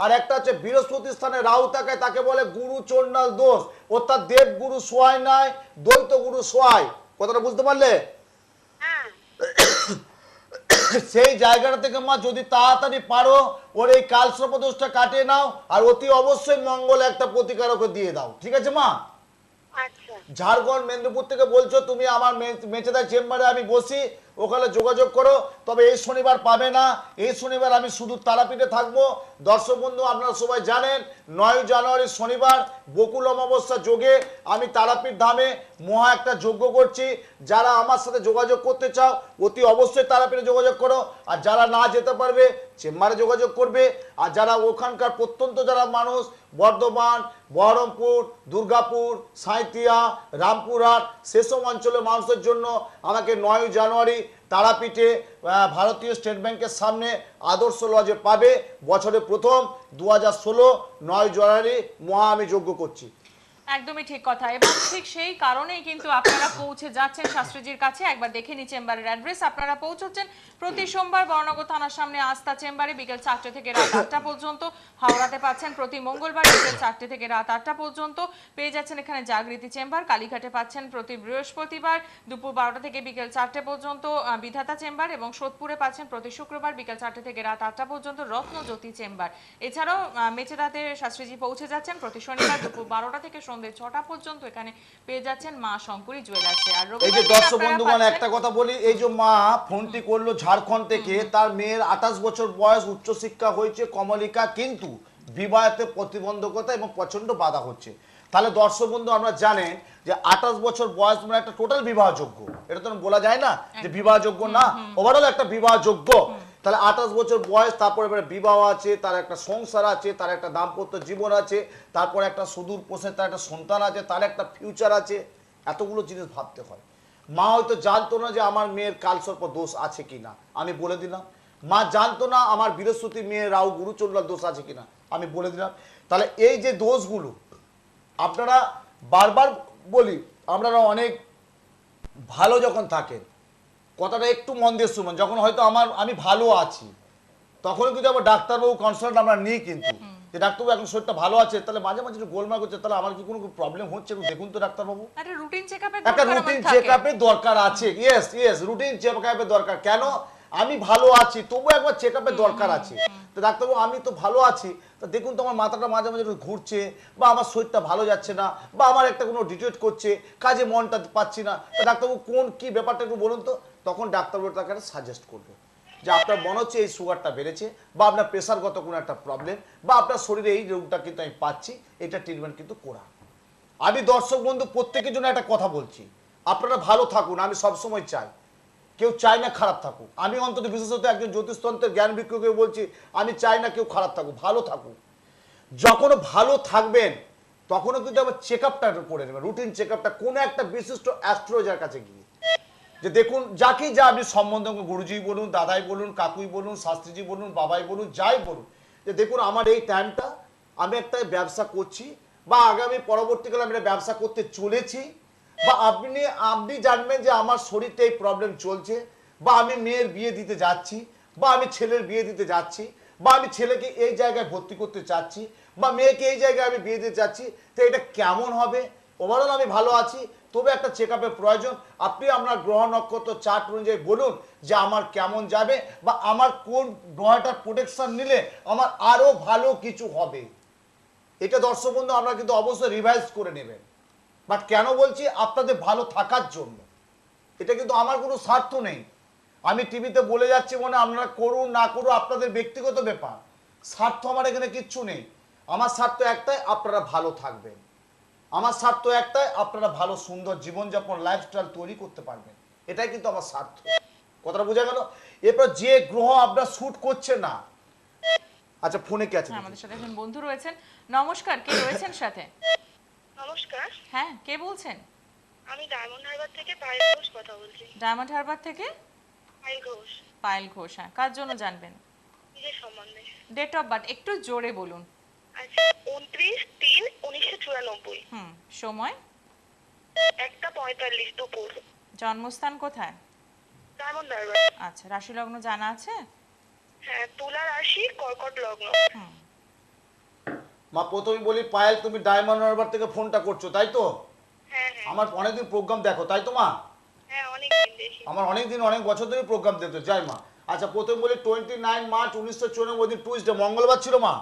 আর একটা হচ্ছে বৃহস্পতি স্থানে রাহু থাকে, তাকে বলে গুরু চণ্ডাল দোষ। অর্থাৎ দেব গুরু সোয়ায় নাই, দ্বৈত গুরু সোয়ায়। কথাটা বুঝতে পারলে? হ্যাঁ সেই জায়গাটা থেকে মা যদি তাড়াতাড়ি পারো ওর এই কালসর্প দোষটা কাটিয়ে নাও, আর অতি অবশ্যই মঙ্গল একটা প্রতিকারক দিয়ে দাও, ঠিক আছে মা? আচ্ছা ঝাড়খণ্ড মেদিনীপুর থেকে বলছো তুমি, আমার মেচেদা চেম্বারে আমি বসি, ওখানে যোগাযোগ করো। তবে এই শনিবার পাবে না, এই শনিবার আমি শুধু তারাপীঠে থাকবো। দর্শক বন্ধু, আপনারা সবাই জানেন 9 জানুয়ারি শনিবার বকুল অমাবস্যা যোগে আমি তারাপীঠ ধামে মহা একটা যজ্ঞ করছি। যারা আমার সাথে যোগাযোগ করতে চাও অতি অবশ্যই তারাপীঠে যোগাযোগ করো, আর যারা না যেতে পারবে চেম্বারে যোগাযোগ করবে। আর যারা ওখানকার প্রত্যন্ত যারা মানুষ, বর্ধমান, বহরমপুর, দুর্গাপুর, সাঁইথিয়া, রামপুরহাট, সেসব অঞ্চলের মানুষের জন্য আমাকে 9 জানুয়ারি তারাপীঠে ভারতীয় স্টেট ব্যাংকের সামনে আদর্শ লজে পাবে। বছরে প্রথম 2016 9 জানুয়ারি মহা আমি যজ্ঞ করছি। একদমই ঠিক কথা, এবং ঠিক সেই কারণেই কিন্তু আপনারা পৌঁছে যাচ্ছেন শাস্ত্রীজির কাছে। একবার দেখে নি চেম্বারের অ্যাড্রেস। আপনারা পৌঁছচ্ছেন প্রতি সোমবার বর্ণনগর থানার সামনে আস্থা চেম্বারে বিকেল 4টে থেকে রাত 8টা পর্যন্ত। হাওড়াতে পাচ্ছেন প্রতি মঙ্গলবার বিকেল 4টে থেকে রাত 8টা পর্যন্ত। পেয়ে যাচ্ছেন এখানে জাগৃতি চেম্বার। কালীঘাটে পাচ্ছেন প্রতি বৃহস্পতিবার দুপুর 12টা থেকে বিকেল 4টে পর্যন্ত বিধাতা চেম্বার, এবং সোদপুরে পাচ্ছেন প্রতি শুক্রবার বিকেল 4টে থেকে রাত 8টা পর্যন্ত রত্নজ্যোতি চেম্বার। এছাড়াও মেচেদাতে শাস্ত্রীজি পৌঁছে যাচ্ছেন প্রতি শনিবার দুপুর 12টা থেকে সন্ধ্যে 6টা পর্যন্ত। এখানে পেয়ে যাচ্ছেন মা শঙ্করী জুয়েলার্সে। আর এই যে দর্শক বন্ধুগণ একটা কথা বলি, এই যে মা ফোনটি করলো ঝাড়খণ্ড থেকে, তার মেয়ের 28 বছর বয়স, উচ্চশিক্ষা হয়েছে কমলিকা, কিন্তু বিবাহেতে প্রতিবন্ধকতা এবং প্রচন্ড বাধা হচ্ছে। তাহলে দর্শক বন্ধু আমরা জানেন যে 28 বছর বয়স মানে একটা টোটাল বিবাহযোগ্য, এটা তো বলা যায় না যে বিবাহযোগ্য না, ওভারঅল একটা বিবাহযোগ্য। তাহলে 28 বছর বয়স, তারপরে বিবাহ আছে, তার একটা সংসার আছে, তার একটা দাম্পত্য জীবন আছে, তারপরে একটা সুদূর প্রসারে তার একটা সন্তান আছে, তার একটা ফিউচার আছে। এতগুলো জিনিস ভাবতে হয়। মা হয়তো জানতো না যে আমার মেয়ের কালসর্প দোষ আছে কিনা, আমি বলে দিলাম। মা জানতো না আমার বৃহস্পতি মেয়ের রাহু গুরুচণ্ডাল দোষ আছে কিনা, আমি বলে দিলাম। তাহলে এই যে দোষগুলো আপনারা বারবার বলি, আপনারা অনেক ভালো যখন থাকেন, কথাটা একটু মন দিয়ে শুনুন, যখন হয়তো আমি ভালো আছি তখন কিন্তু আবার ডাক্তারবাবু কনসাল্ট আমরা নিই, কিন্তু যে ডাক্তারবাবু এখন শরীরটা ভালো আছে, তাহলে মাঝে মাঝে একটু গোলমাল করছে, তাহলে আমার কি কোনো প্রবলেম হচ্ছে একটু দেখুন তো ডাক্তারবাবু। একটা রুটিন চেকআপের একটা রুটিন চেকআপের দরকার আছে। ইয়েস, রুটিন চেকআপের দরকার। কেন? আমি ভালো আছি তবু একবার চেকআপের দরকার আছে। তো ডাক্তারবাবু আমি তো ভালো আছি, তো দেখুন তো আমার মাথাটা মাঝে মাঝে একটু ঘুরছে, বা আমার শরীরটা ভালো যাচ্ছে না, বা আমার একটা কোনো ডিটেক্ট করছে, কাজে মনটা পাচ্ছি না, তো ডাক্তারবাবু কোন কি ব্যাপারটা একটু বলুন তো। তখন ডাক্তারবাবু তাকে সাজেস্ট করবে যে আপনার মনে হচ্ছে এই সুগারটা বেড়েছে, বা আপনার প্রেশারগত কোনো একটা প্রবলেম, বা আপনার শরীরে এই রোগটা কিন্তু আমি পাচ্ছি, এটা ট্রিটমেন্ট কিন্তু করা। আমি দর্শক বন্ধু প্রত্যেকের জন্য একটা কথা বলছি, আপনারা ভালো থাকুন, আমি সবসময় চাই, কেউ চায় না খারাপ থাকুক। আমি অন্তত বিশেষত একজন জ্যোতিষতন্ত্রের জ্ঞান ভিক্ষুকে বলছি, আমি চাই না কেউ খারাপ থাকুক, ভালো থাকুক। যখন ভালো থাকবেন তখনও কিন্তু আবার চেক আপটা করে নেবেন, রুটিন চেক আপটা কোনো একটা বিশিষ্ট অ্যাস্ট্রোলজার কাছে গিয়ে, যে দেখুন যাকেই যা আপনি সম্বন্ধ, গুরুজি বলুন, দাদাই বলুন, কাকুই বলুন, শাস্ত্রীজি বলুন, বাবাই বলুন, যাই বলুন, যে দেখুন আমার এই টাইমটা আমি একটা ব্যবসা করছি, বা আগামী পরবর্তীকালে আমি একটা ব্যবসা করতে চলেছি, বা আপনি জানবেন যে আমার শরীরটা এই প্রবলেম চলছে, বা আমি মেয়ের বিয়ে দিতে যাচ্ছি, বা আমি ছেলের বিয়ে দিতে যাচ্ছি, বা আমি ছেলেকে এই জায়গায় ভর্তি করতে চাচ্ছি, বা মেয়েকে এই জায়গায় আমি বিয়ে দিতে চাচ্ছি, তো এটা কেমন হবে, ওভারঅল আমি ভালো আছি, তবে একটা চেক আপের প্রয়োজন। আপনি আপনার গ্রহ নক্ষত্র চার্ট অনুযায়ী বলুন যে আমার কেমন যাবে, বা আমার কোন গ্রহটার প্রোটেকশন নিলে আমার আরো ভালো কিছু হবে। এটা দর্শক বন্ধু আপনারা কিন্তু অবশ্যই রিভাইজ করে নেবেন। বাট কেন বলছি, আপনাদের ভালো থাকার জন্য। এটা কিন্তু আমার কোনো স্বার্থ নেই, আমি টিভিতে বলে যাচ্ছি মনে আপনারা করুন না করুন আপনাদের ব্যক্তিগত ব্যাপার, স্বার্থ আমার এখানে কিচ্ছু নেই। আমার স্বার্থ একটাই, আপনারা ভালো থাকবেন। আমার স্বার্থ একটাই, আপনারা ভালো সুন্দর জীবনযাপন লাইফস্টাইল তৈরি করতে পারবেন, এটাই কিন্তু আমার স্বার্থ। কথাটা বোঝা গেল? এরপর যে গ্রহ আপনার শুট করছে না। আচ্ছা, ফোনে কে আছে? আমাদের সাথে একজন বন্ধু রয়েছেন। নমস্কার, কে রয়েছেন সাথে? নমস্কার, হ্যাঁ, কে বলছেন? আমি ডায়মন্ড হারবার থেকে পায়েল ঘোষ কথা বলছি। ডায়মন্ড হারবার থেকে পায়েল ঘোষ, পায়েল ঘোষ। হ্যাঁ, কার জন্য জানবেন? নিজের সম্বন্ধে। ডেট অফ বার্থ একটু জোরে বলুন। আচ্ছা, 29/3/1994। সময়? 1:45 দুপুর। জন্মস্থান কোথায়? ডায়মন্ড হারবার। আচ্ছা, রাশি লগ্ন জানা আছে? হ্যাঁ, তুলা রাশি, কর্কট লগ্ন। মা প্রথমে বলি, পায়েল তুমি ডায়মন্ড হারবার থেকে ফোনটা করছো তাই তো? হ্যাঁ হ্যাঁ আমার অনেকদিন প্রোগ্রাম দেখো তাই তো মা? হ্যাঁ, অনেকদিন দেখি। আমার অনেক বছর ধরে প্রোগ্রাম দেখতে যাই মা। আচ্ছা, প্রথমে বলি 29 মার্চ 1994 দিন টুইসডে, মঙ্গলবার ছিল মা?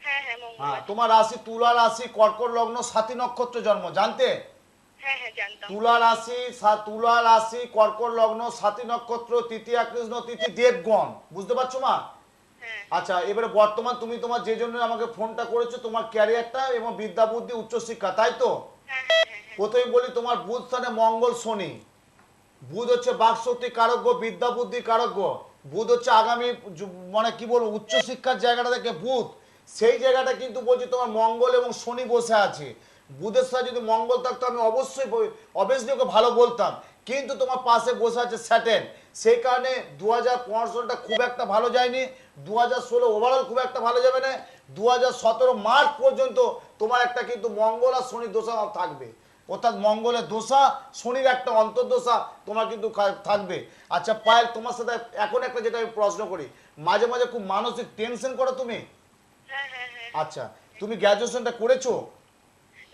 হ্যাঁ হ্যাঁ, হ্যাঁ, মঙ্গলবার। তোমার রাশি তুলা রাশি, কর্কট লগ্ন, সাথী নক্ষত্র জন্ম, জানতে? হ্যাঁ হ্যাঁ, জানতাম। তুলা রাশি কর্কট লগ্ন, সাথী নক্ষত্র, তৃতীয়া কৃষ্ণ তিথি, দেবগণ, বুঝতে পারছো মা? হ্যাঁ আচ্ছা, এবারে বর্তমান তুমি তোমার যে জন্য আমাকে ফোনটা করেছো, তোমার ক্যারিয়ারটা এবং বিদ্যা বুদ্ধি উচ্চশিক্ষা তাই তো? হ্যাঁ হ্যাঁ হ্যাঁ হ্যাঁ। প্রথমে বলি তোমার বুধ স্থানে মঙ্গল শনি। বুধ হচ্ছে বাকশক্তি কারক, বিদ্যা বুদ্ধি কারক। বুধ হচ্ছে আগামী মানে কি বলবো উচ্চশিক্ষার জায়গাটা থেকে বুধ, সেই জায়গাটা কিন্তু বলছি তোমার মঙ্গল এবং শনি বসে আছে। বুধের সাথে যদি মঙ্গল থাকতো আমি অবশ্যই অবভিয়াসলি ওকে ভালো বলতাম, কিন্তু তোমার পাশে বসে আছে স্যাটার্ন, সেই কারণে 2015 সালটা খুব একটা ভালো যায়নি, 2016 ওভারঅল খুব একটা ভালো যাবে না, 2017 মার্চ পর্যন্ত তোমার একটা কিন্তু মঙ্গল আর শনির দোষা থাকবে, অর্থাৎ মঙ্গলের দোষা, শনির একটা অন্তর্দশা তোমার কিন্তু থাকবে। আচ্ছা পায়েল, তোমার সাথে এখন একটা যেটা আমি প্রশ্ন করি, মাঝে মাঝে খুব মানসিক টেনশন করো তুমি? হ্যাঁ হ্যাঁ হ্যাঁ। আচ্ছা, তুমি গ্র্যাজুয়েশনটা করেছো?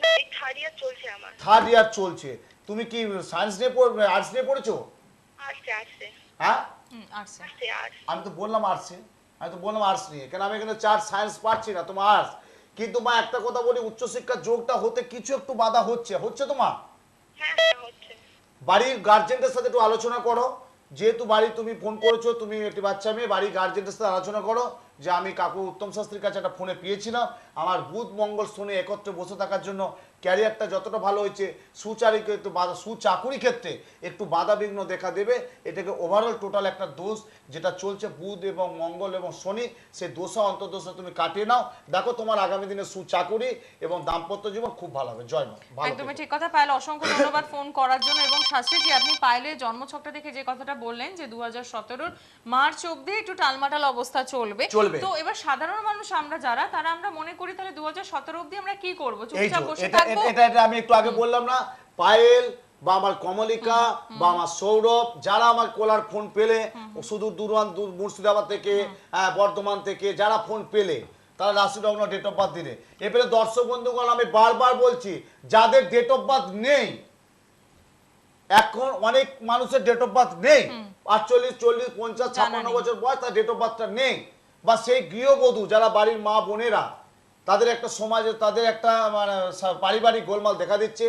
না, এই থার্ড ইয়ার চলছে আমার। থার্ড ইয়ার চলছে। তুমি কি সায়েন্স নিয়ে আর্টস নিয়ে পড়েছো? আর্টসে আর্টসে হ্যাঁ, আচ্ছা। আর্টসে আর্টস। আমি তো বললাম আর্টসে, আর্টস নিয়ে, কেন আমি এখানে চার সায়েন্স পাচ্ছি না, তোমার আর্টস। কিন্তু মা একটা কথা বলি, উচ্চশিক্ষার যোগটা হতে কিছু একটু বাধা হচ্ছে তোমার। হ্যাঁ হ্যাঁ, হচ্ছে। বাড়ির গার্জেনদের সাথে একটু আলোচনা করো, যেহেতু বাড়ি তুমি ফোন করেছো, তুমি একটি বাচ্চা মেয়ে, বাড়ির গার্জেনদের সাথে আলোচনা করো যে আমি কাকু উত্তম শাস্ত্রীর কাছে একটা ফোনে পেয়েছিলাম, আমার বুধ মঙ্গল শনি একত্রে বসে থাকার জন্য ক্যারিয়ারটা যতটা ভালো হয়েছে, সুচাকুরি ক্ষেত্রে একটু বাধা বিঘ্ন দেখা দেবে। এটাকে ওভারঅল টোটাল একটা দোষ যেটা চলছে বুধ এবং মঙ্গল এবং শনি, সেই দোষা অন্তর্দোষা তুমি কাটিয়ে নাও, দেখো তোমার আগামী দিনে সুচাকুরি এবং দাম্পত্য জীবন খুব ভালো হবে। জয় মা, ভালো একদমই থেকো। ঠিক কথা পায়েল, অসংখ্য ধন্যবাদ ফোন করার জন্য। এবং শাস্ত্রীজি, আপনি পায়েলের জন্মছকটা দেখে যে কথাটা বললেন যে 2017 মার্চ অবধি একটু টালমাটাল অবস্থা চলবে, তো এবার সাধারণ মানুষ আমরা যারা, তারা আমরা মনে করি তাহলে 2017 অবধি আমরা কি করব? এই চুপচাপ তো বসে এটা থাকবো? এটা এটা আমি একটু আগে বললাম না, পায়েল বা আমার কমলিকা বা আমার সৌরভ, যারা আমার কোলার ফোন পেলে, শুধু দূর মুর্শিদাবাদ থেকে, বর্ধমান থেকে যারা ফোন পেলে, তারা রাশি লগ্ন ডেট অফ বার্থ দিলে। এবারে দর্শক বন্ধুগণ, আমি বারবার বলছি, যাদের ডেট অফ বার্থ নেই, এখন অনেক মানুষের ডেট অফ বার্থ নেই, 48, 40, 50, 56 বছর বয়স, তার ডেট অফ বার্থটা নেই, বা সেই গৃহবধূ যারা বাড়ির মা বোনেরা, তাদের একটা সমাজে তাদের একটা মানে পারিবারিক গোলমাল দেখা দিচ্ছে,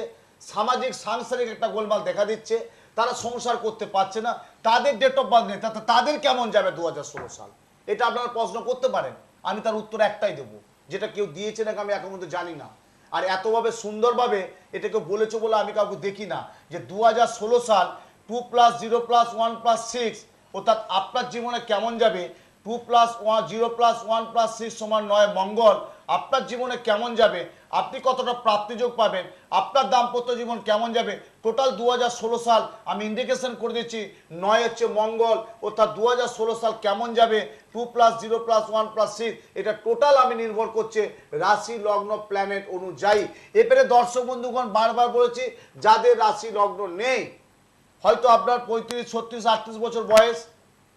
সামাজিক সাংসারিক একটা গোলমাল দেখা দিচ্ছে, তারা সংসার করতে পারছে না, তাদের ডেট অফ বার্থ নেই, তাদের কেমন যাবে 2016 সাল? এটা আপনারা প্রশ্ন করতে পারেন, আমি তার উত্তর একটাই দেবো, যেটা কেউ দিয়েছে নাকি আমি এখন পর্যন্ত জানি না। আর এতভাবে সুন্দরভাবে এটাকে বলেছো বলে আমি কাউকে দেখি না যে 2016 সাল 2+0+1+6 অর্থাৎ আপনার জীবনে কেমন যাবে, 2+0+1+6 সমান 9 মঙ্গল আপনার জীবনে কেমন যাবে, আপনি কতটা প্রাপ্তিযোগ পাবেন, আপনার দাম্পত্য জীবন কেমন যাবে, টোটাল 2016 সাল আমি ইন্ডিকেশন করে দিচ্ছি 9 হচ্ছে মঙ্গল, অর্থাৎ 2016 সাল কেমন যাবে 2+0+1+6 এটা টোটাল আমি নির্ভর করছে রাশি লগ্ন প্ল্যানেট অনুযায়ী। এবারে দর্শক বন্ধুগণ বারবার বলেছি যাদের রাশি লগ্ন নেই, হয়তো আপনার 35, 36, 38 বছর বয়স,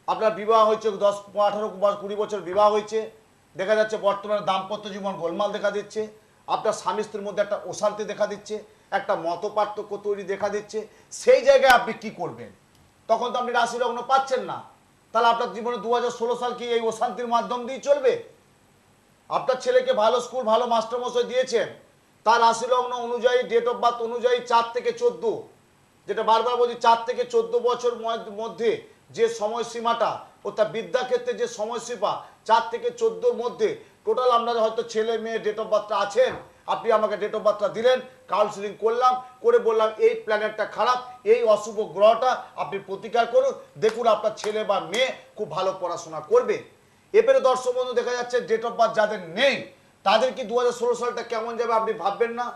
আপনার বিবাহ হয়েছে 10, 18, 20 বছর বিবাহ হয়েছে, দেখা যাচ্ছে বর্তমানে দাম্পত্য জীবন গোলমাল দেখা দিচ্ছে, আপনার স্বামী স্ত্রীর মধ্যে একটা অশান্তি দেখা দিচ্ছে, একটা মতপার্থক্য তৈরি দেখা দিচ্ছে, সেই জায়গায় আপনি কি করবেন? তখন তো আপনি রাশি লগ্ন পাচ্ছেন না, তাহলে আপনার জীবনে 2016 সাল কি এই অশান্তির মাধ্যম দিয়ে চলবে? আপনার ছেলেকে ভালো স্কুল ভালো মাস্টারমশাই দিয়েছেন, তার রাশি লগ্ন অনুযায়ী ডেট অফ বার্থ অনুযায়ী 4 থেকে 14, যেটা বারবার বলছি 4 থেকে 14 বছর মধ্যে যে সময়সীমাটা অর্থাৎ বিদ্যাক্ষেত্রে যে সময়সীমা 4 থেকে 14 মধ্যে টোটাল আপনার হয়তো ছেলে মেয়ে ডেট অফ বার্থটা আছেন, আপনি আমাকে ডেট অফ বার্থটা দিলেন, কাউন্সিলিং করলাম, করে বললাম এই প্ল্যানেটটা খারাপ, এই অশুভ গ্রহটা আপনি প্রতিকার করুন, দেখুন আপনার ছেলে বা মেয়ে খুব ভালো পড়াশোনা করবে। এবারে দর্শক বন্ধু দেখা যাচ্ছে ডেট অফ বার্থ যাদের নেই তাদের কি 2016 সালটা কেমন যাবে আপনি ভাববেন না,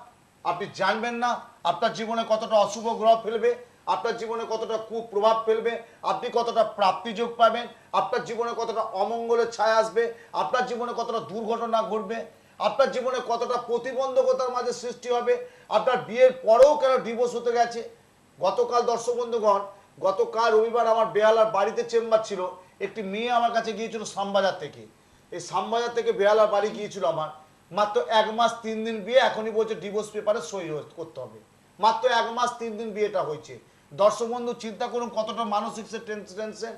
আপনি জানবেন না, আপনার জীবনে কতটা অশুভ গ্রহ ফেলবে, আপনার জীবনে কতটা কুপ্রভাব ফেলবে, আপনি কতটা প্রাপ্তিযোগ পাবেন, আপনার জীবনে কতটা অমঙ্গলের ছায়া আসবে, আপনার জীবনে কতটা দুর্ঘটনা ঘটবে, আপনার জীবনে কতটা প্রতিবন্ধকতার মাঝে সৃষ্টি হবে, আপনার বিয়ের পরেও কেন ডিভোর্স হতে গেছে। গতকাল দর্শক বন্ধুগণ, গতকাল রবিবার আমার বেহালার বাড়িতে চেম্বার ছিল, একটি মেয়ে আমার কাছে গিয়েছিল শ্যামবাজার থেকে, এই শ্যামবাজার থেকে বেহালার বাড়ি গিয়েছিল আমার, মাত্র 1 মাস 3 দিন বিয়ে, এখনই বলছে ডিভোর্স পেপারে সই করতে হবে, মাত্র 1 মাস 3 দিন বিয়েটা হয়েছে। দর্শক বন্ধু চিন্তা করুন কতটা মানসিক টেনশন,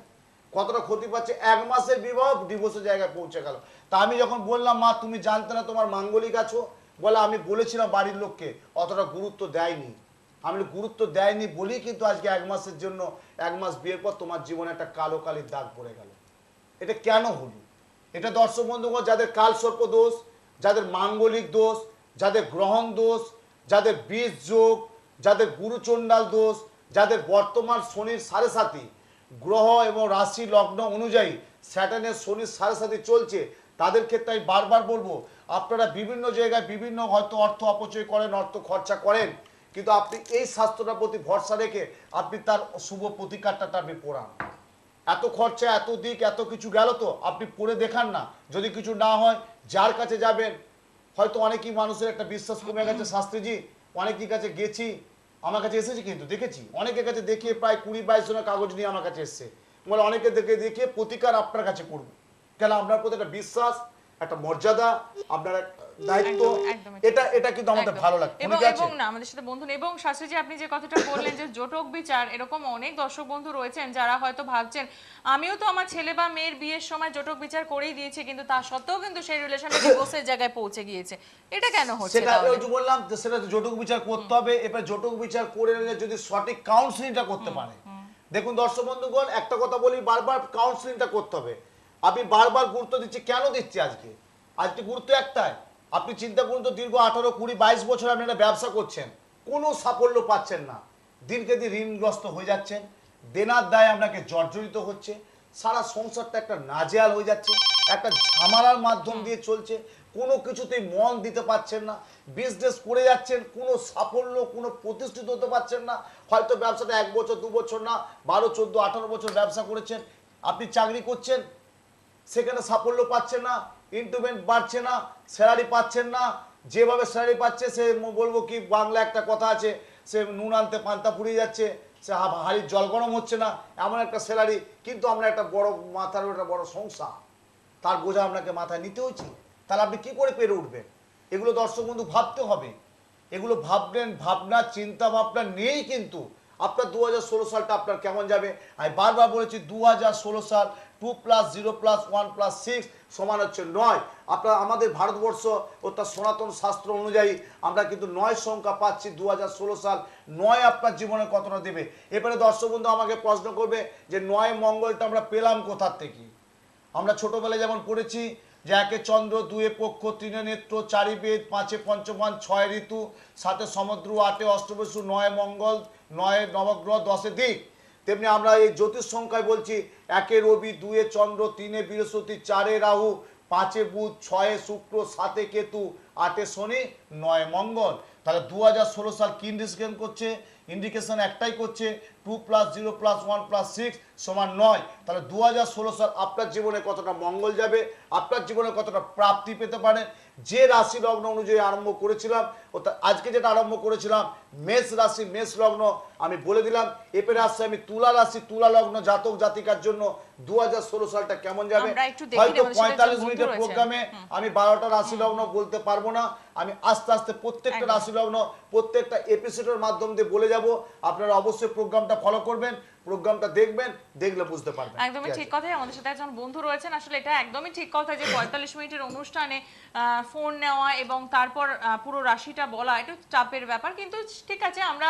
কতটা ক্ষতি পাচ্ছে, 1 মাসের বিবাহ ডিভোর্সের জায়গায় পৌঁছে গেল। তা আমি যখন বললাম মা তুমি জানতে না তোমার মাঙ্গলিক আছো, বলে আমি বলেছিলাম বাড়ির লোককে, অতটা গুরুত্ব দেয়নি, আমি গুরুত্ব দেয়নি বলেই কিন্তু আজকে 1 মাসের জন্য 1 মাস বিয়ের পর তোমার জীবনে একটা কালো কালির দাগ পড়ে গেল। এটা কেন হলো? এটা দর্শক বন্ধুগণ যাদের কাল সর্প দোষ, যাদের মাঙ্গলিক দোষ, যাদের গ্রহণ দোষ, যাদের বীজ যোগ, যাদের গুরুচণ্ডাল দোষ, যাদের বর্তমান শনির 7.5 গ্রহ এবং রাশি লগ্ন অনুযায়ী স্যাটার্নের শনির 7.5 চলছে, তাদের ক্ষেত্রে আমি বারবার বলবো আপনারা বিভিন্ন জায়গায় বিভিন্ন হয়তো অর্থ অপচয় করেন, অর্থ খরচা করেন, কিন্তু আপনি এই শাস্ত্রটার প্রতি ভরসা রেখে আপনি তার শুভ প্রতিকারটা আপনি পড়ান। এত খরচা এত দিক এত কিছু গেল, তো আপনি পড়ে দেখান না, যদি কিছু না হয় যার কাছে যাবেন, হয়তো অনেকেই মানুষের একটা বিশ্বাস কমে গেছে, শাস্ত্রীজি অনেকের কাছে গেছি, আমার কাছে এসেছে কিন্তু দেখেছি অনেকের কাছে দেখিয়ে প্রায় 20-22 জনের কাগজ নিয়ে আমার কাছে এসছে, বলে অনেকে দেখিয়ে প্রতিকার আপনার কাছে করব, কেন আপনার প্রতি একটা বিশ্বাস, একটা মর্যাদা, আপনার দায়িত্ব, এটা কিন্তু আমাদের ভালো লাগে। এবং না আমাদের সাথে বন্ধু নেই। এবং শাস্ত্রীজি আপনি যে কথাটা বললেন যে জটক বিচার, এরকম অনেক দর্শক বন্ধু রয়েছেন যারা হয়তো ভাবছেন আমিও তো আমার ছেলে বা মেয়ের বিয়ের সময় জটক বিচার করেই দিয়েছি, কিন্তু তা সত্ত্বেও কিন্তু সেই রিলেশনটা ডিভোর্সের জায়গায় পৌঁছে গিয়েছে, এটা কেন হচ্ছে? সেটা ওই যে বললাম সেটা জটক বিচার করতে হবে, এবার জটক বিচার করে যদি সঠিক কাউন্সিলিংটা করতে পারে। দেখুন দর্শক বন্ধুগণ একটা কথা বলি, বারবার কাউন্সিলিংটা করতে হবে। আপনি বারবার গুরুত্ব দিচ্ছি, কেন দিচ্ছি আজকে গুরুত্ব একটাই, আপনি চিন্তা করুন তো দীর্ঘ 18, 20, 22 বছর আপনি একটা ব্যবসা করছেন, কোনো সাফল্য পাচ্ছেন না, দিনকে দিন ঋণগ্রস্ত হয়ে যাচ্ছেন, দেনার দায় আপনাকে জর্জরিত হচ্ছে, সারা সংসারটা একটা নাজেহাল হয়ে যাচ্ছে, একটা ঝামেলার মাধ্যম দিয়ে চলছে, কোনো কিছুতেই মন দিতে পারছেন না, বিজনেস করে যাচ্ছেন, কোনো সাফল্য কোনো প্রতিষ্ঠিত হতে পারছেন না, হয়তো ব্যবসাটা 1 বছর 2 বছর না 12, 14, 18 বছর ব্যবসা করেছেন, আপনি চাকরি করছেন, সেখানে সাফল্য পাচ্ছেন না, ইনক্রিমেন্ট বাড়ছে না, স্যালারি পাচ্ছেন না, যেভাবে স্যালারি পাচ্ছে সে বলবো কি বাংলা একটা কথা আছে, সে নুন আনতে পান্তা ফুরিয়ে যাচ্ছে, সে হাড়ির জল গরম হচ্ছে না, এমন একটা স্যালারি, কিন্তু আমরা একটা বড় মাথার একটা বড় সংসার, তার বোঝা আপনাকে মাথায় নিতে হয়েছে, তাহলে আপনি কি করে পেরে উঠবেন? এগুলো দর্শক বন্ধু ভাবতে হবে, এগুলো ভাববেন, ভাবনা চিন্তা ভাবনা নিয়েই কিন্তু আপনার 2016 সালটা আপনার কেমন যাবে। আমি বারবার বলেছি 2016 সাল 2+0+1+6 সমান হচ্ছে 9। আপনার আমাদের ভারতবর্ষ অর্থাৎ সনাতন শাস্ত্র অনুযায়ী আমরা কিন্তু 9 সংখ্যা পাচ্ছি। 2016 সাল 9 আপনার জীবনে কতটা দেবে। এবারে দর্শক বন্ধু আমাকে প্রশ্ন করবে যে 9 মঙ্গলটা আমরা পেলাম কোথার থেকে? আমরা ছোটবেলায় যেমন পড়েছি যে 1 চন্দ্র, 2 পক্ষ, 3 নেত্র, 4 বেদ, 5 পঞ্চমান, 6 ঋতু, 7 সমুদ্র, 8 অষ্টবসু, 9 মঙ্গল, 9 নবগ্রহ, 10 দিক। তেমনি আমরা এই জ্যোতিষ সংখ্যায় বলছি 1-এ রবি, 2-এ চন্দ্র, 3-এ বৃহস্পতি, 4-এ রাহু, 5-এ বুধ, 6-এ শুক্র, 7-এ কেতু, 8-এ শনি, 9-এ মঙ্গল। তাহলে 2016 সাল কি ইন্ডিকেশন করছে? ইন্ডিকেশন একটাই করছে 2 + 0 + 1 + 6 = 9। তাহলে 2016 সাল আপনার জীবনে কতটা মঙ্গল যাবে, আপনার জীবনে কতটা প্রাপ্তি পেতে পারেন। যে রাশি লগ্ন অনুযায়ী আরম্ভ করেছিলাম, অর্থাৎ আজকে যেটা আরম্ভ করেছিলাম মেষ রাশি মেষ লগ্ন, আমি বলে দিলাম। এরপরে আসছে আমি তুলা রাশি তুলা লগ্ন জাতক জাতিকার জন্য 2016 সালটা কেমন যাবে। আমরা একটু দেখি হয়তো আমাদের সাথে 45 একজন মিনিটের বন্ধু প্রোগ্রামে আমি 12টা রাশি লগ্ন বলতে পারবো না। আমি আস্তে আস্তে প্রত্যেকটা একদম। রাশি লগ্ন প্রত্যেকটা এপিসোডের মাধ্যম দিয়ে বলে যাব। আপনারা অবশ্যই প্রোগ্রামটা ফলো করবেন, প্রোগ্রামটা দেখবেন, দেখলে বুঝতে পারবেন। একদমই ঠিক কথাই। আমাদের সাথে একজন বন্ধু রয়েছেন, আসলে এটা একদমই ঠিক কথা যে 45 মিনিটের অনুষ্ঠানে ফোন নেওয়া এবং তারপর পুরো রাশিটা বলা এটা চাপের ব্যাপার, কিন্তু ঠিক আছে আমরা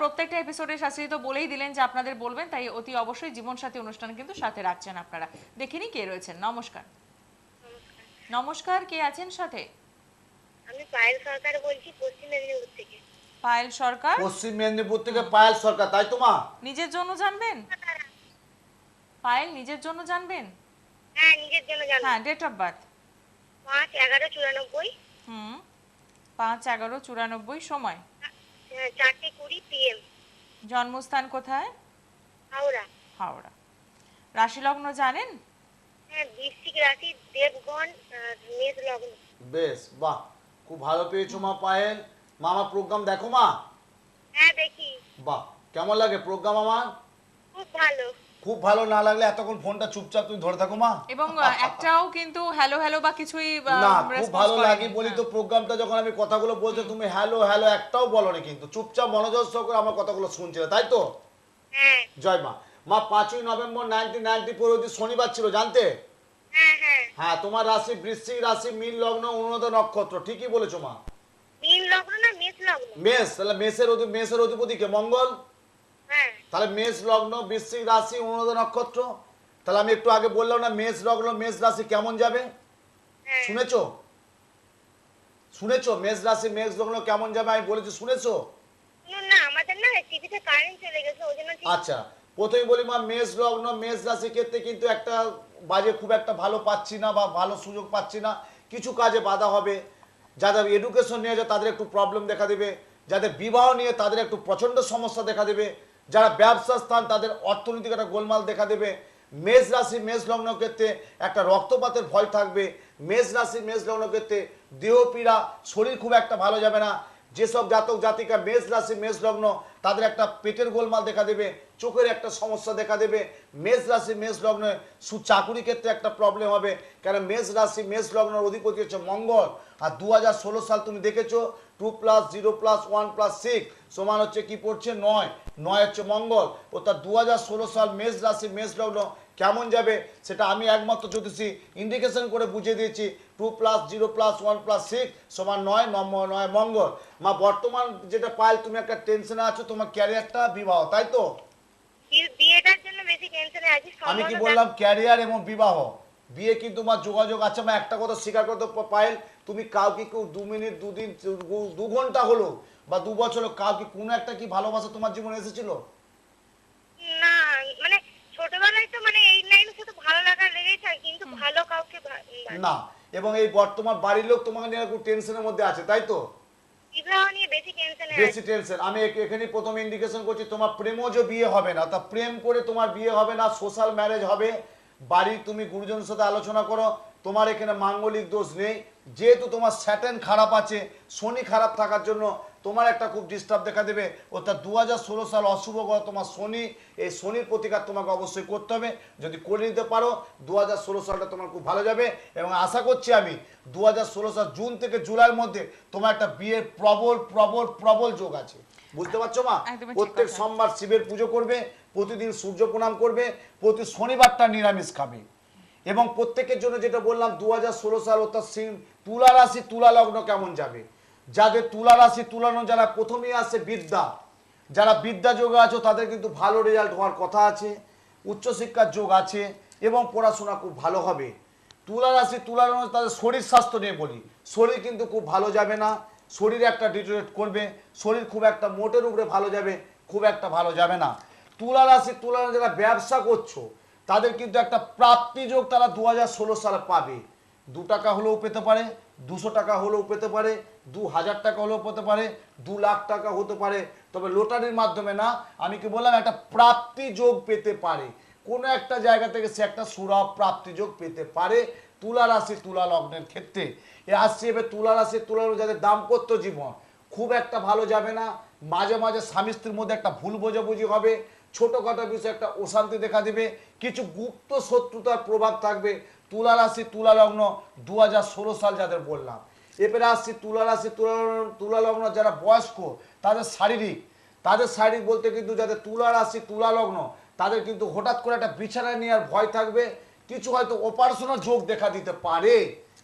প্রত্যেকটা এপিসোডে শাস্ত্রী তো বলেই দিলেন যে আপনাদের বলবেন, তাই অতি অবশ্যই জীবন সাথী অনুষ্ঠান কিন্তু সাথে রাখছেন আপনারা। দেখিনি কে রয়েছেন। নমস্কার। নমস্কার, কে আছেন সাথে? আমি পায়েল সরকার বলছি, পশ্চিম মেদিনীপুর থেকে। পায়েল সরকার, পশ্চিম মেদিনীপুর থেকে পায়েল সরকার, তাই তো মা? নিজের জন্য জানবেন? পায়েল নিজের জন্য জানবেন? হ্যাঁ, নিজের জন্য জানো। হ্যাঁ, ডেট অফ বার্থ? 5/11/94। 5/11/94। সময়? 4:20 PM। জন্মস্থান কোথায়? হাওড়া। হাওড়া। রাশি লগ্ন জানেন? হ্যাঁ, বৃশ্চিক রাশি, দেবগণ, মেষ লগ্ন। বেশ, বাহ, খুব ভালো পেয়েছো মা পায়েল। মা আমার প্রোগ্রাম দেখো মা? হ্যাঁ, দেখি। বাহ, কেমন লাগে প্রোগ্রাম আমার? খুব ভালো। খুব ভালো না লাগলে এতক্ষণ ফোনটা চুপচাপ তুমি ধরে থাকো মা। এবং একটাও কিন্তু হ্যালো হ্যালো বা কিছুই না, খুব response ভালো করেনি। লাগে বলি তো প্রোগ্রামটা যখন আমি কথাগুলো বলতে তুমি হ্যালো হ্যালো একটাও বলনি, কিন্তু চুপচাপ মনোযোগ সহকারে আমার কথাগুলো শুনছিলে, তাই তো? হ্যাঁ, জয় মা। মা 5ই নভেম্বর 1994 অবধি শনিবার ছিল, জানতে? হ্যাঁ, হ্যাঁ। হ্যাঁ, তোমার রাশি বৃশ্চিক রাশি, মীন লগ্ন, অনুরাধা নক্ষত্র, ঠিকই বলেছো মা। মীন লগ্ন না মেষ লগ্ন? মেষ, তাহলে মেষের অধিপতি কে? মঙ্গল। হ্যাঁ, তাহলে মেষ লগ্ন, বৃশ্চিক রাশি, অনুরাধা নক্ষত্র। তাহলে আমি একটু আগে বললাম না মেষ লগ্ন মেষ রাশি কেমন যাবে? হ্যাঁ। শুনেছো? শুনেছো মেষ রাশি মেষ লগ্ন কেমন যাবে আমি বলেছি, শুনেছো? শুনুন না, আমাদের না টিভিতে কারেন্ট চলে গেছে, ওই জন্য আচ্ছা, প্রথমে বলি মা মেষ লগ্ন মেষ রাশি ক্ষেত্রে কিন্তু একটা বাজে খুব একটা ভালো পাচ্ছি না বা ভালো সুযোগ পাচ্ছি না। কিছু কাজে বাধা হবে। যাদের এডুকেশন নিয়ে যায় তাদের একটু প্রবলেম দেখা দেবে। যাদের বিবাহ নিয়ে তাদের একটু প্রচণ্ড সমস্যা দেখা দেবে। যারা ব্যবসা স্থান তাদের অর্থনৈতিক একটা গোলমাল দেখা দেবে। মেষ রাশি মেষ লগ্ন ক্ষেত্রে একটা রক্তপাতের ভয় থাকবে। মেষ রাশি মেষ লগ্ন ক্ষেত্রে দেহ পীড়া, শরীর খুব একটা ভালো যাবে না। যেসব জাতক জাতিকা মেষ রাশি মেষ লগ্ন তাদের একটা পেটের গোলমাল দেখা দেবে, চোখের একটা সমস্যা দেখা দেবে। মেষ রাশি মেষ লগ্নে চাকুরি ক্ষেত্রে একটা প্রবলেম হবে, কেন মেষ রাশি মেষ লগ্নের অধিপতি হচ্ছে মঙ্গল। আর 2016 সাল তুমি দেখেছো 2 + 0 + 1 + 6 সমান হচ্ছে কি পড়ছে 9। 9 হচ্ছে মঙ্গল। অর্থাৎ 2016 সাল মেষ রাশি মেষ লগ্ন কেমন যাবে সেটা আমি একমাত্র জ্যোতিষী ইন্ডিকেশন করে বুঝিয়ে দিয়েছি। 2 + 0 + 1 + 6 সমান 9। 9 মঙ্গল। মা বর্তমান যেটা পাইল তুমি একটা টেনশনে আছো, তোমার ক্যারিয়ারটা বিবাহ, তাই তো? বিয়েটার জন্য বেশি টেনশনে আছি। আমি কি বললাম? ক্যারিয়ার এবং বিবাহ। বিয়ে কিন্তু তোমার যোগাযোগ আছে। মা একটা কথা স্বীকার করতে পাইল, তুমি কাউকে কেউ 2 মিনিট 2 দিন 2 ঘন্টা হলো বা 2 বছর হলো কাউকে কোনো একটা কি ভালোবাসা তোমার জীবনে এসেছিল? না, মানে ছোটবেলায় তো মানে এই লাইনের সাথে ভালো লাগা লেগেই থাকে, কিন্তু ভালো কাউকে না। এবং এই বর্তমান বাড়ির লোক তোমাকে নিয়ে খুব টেনশনের মধ্যে আছে, তাই তো? বিবাহ নিয়ে বেশি টেনশনে বেশি আছি। টেনশন। আমি এখানে প্রথম ইন্ডিকেশন করছি তোমার প্রেমজ বিয়ে হবে না। তা প্রেম করে তোমার বিয়ে হবে না, সোশ্যাল ম্যারেজ হবে। বাড়ির তুমি গুরুজনের সাথে আলোচনা করো। তোমার এখানে মাঙ্গলিক দোষ নেই, যেহেতু তোমার স্যাটার্ন খারাপ আছে, শনি খারাপ থাকার জন্য তোমার একটা খুব ডিস্টার্ব দেখা দেবে। অর্থাৎ 2016 সাল অশুভ গ্রহ তোমার শনি, এই শনির প্রতিকার তোমাকে অবশ্যই করতে হবে। যদি করে নিতে পারো 2016 সালটা তোমার খুব ভালো যাবে। এবং আশা করছি আমি 2016 সাল জুন থেকে জুলাইয়ের মধ্যে তোমার একটা বিয়ের প্রবল প্রবল প্রবল যোগ আছে। বুঝতে পারছো মা? একদমই ঠিক প্রত্যেক কথা। সোমবার শিবের পুজো করবে, প্রতিদিন সূর্য প্রণাম করবে, প্রতি শনিবারটা নিরামিষ খাবে। এবং প্রত্যেকের জন্য যেটা বললাম 2016 সাল অর্থাৎ তুলা রাশি তুলা লগ্ন কেমন যাবে। যাদের তুলা রাশি তুলানো যারা প্রথমেই আসছে বিদ্যা, যারা বিদ্যা যোগে আছো তাদের কিন্তু ভালো রেজাল্ট হওয়ার কথা আছে, উচ্চশিক্ষার যোগ আছে এবং পড়াশোনা খুব ভালো হবে। তুলা রাশি তুলা লগ্ন তাদের শরীর স্বাস্থ্য নিয়ে বলি, শরীর কিন্তু খুব ভালো যাবে না। শরীরে একটা ডিটোরেট করবে, শরীর খুব একটা মোটের উপরে ভালো যাবে, খুব একটা ভালো যাবে না। তুলা রাশি তুলা যারা ব্যবসা করছো তাদের কিন্তু একটা প্রাপ্তি যোগ তারা 2016 সালে পাবে। 2 টাকা হলেও পেতে পারে, 200 টাকা হলেও পেতে পারে, 2000 টাকা হলেও পেতে পারে, 2 লাখ টাকা হতে পারে, তবে লটারির মাধ্যমে না। আমি কি বললাম, একটা প্রাপ্তি যোগ পেতে পারে, কোনো একটা জায়গা থেকে সে একটা সুরাব প্রাপ্তি যোগ পেতে পারে তুলা রাশি তুলা লগ্নের ক্ষেত্রে। এ আসছে এবার তুলা রাশি তুলা লগ্ন যাদের দাম্পত্য জীবন খুব একটা ভালো যাবে না, মাঝে মাঝে স্বামী স্ত্রীর মধ্যে একটা ভুল বোঝাবুঝি হবে, ছোটখাটো বিষয়ে একটা অশান্তি দেখা দেবে, কিছু গুপ্ত শত্রুতার প্রভাব থাকবে। তুলা রাশি তুলা লগ্ন 2016 সাল যাদের বললাম। এবারে আসছি তুলা রাশি তুলা লগ্ন যারা বয়স্ক তাদের শারীরিক বলতে কিন্তু যাদের তুলা রাশি তুলা লগ্ন তাদের কিন্তু হঠাৎ করে একটা বিছানায় নেওয়ার ভয় থাকবে, কিছু হয়তো অপারেশনের যোগ দেখা দিতে পারে,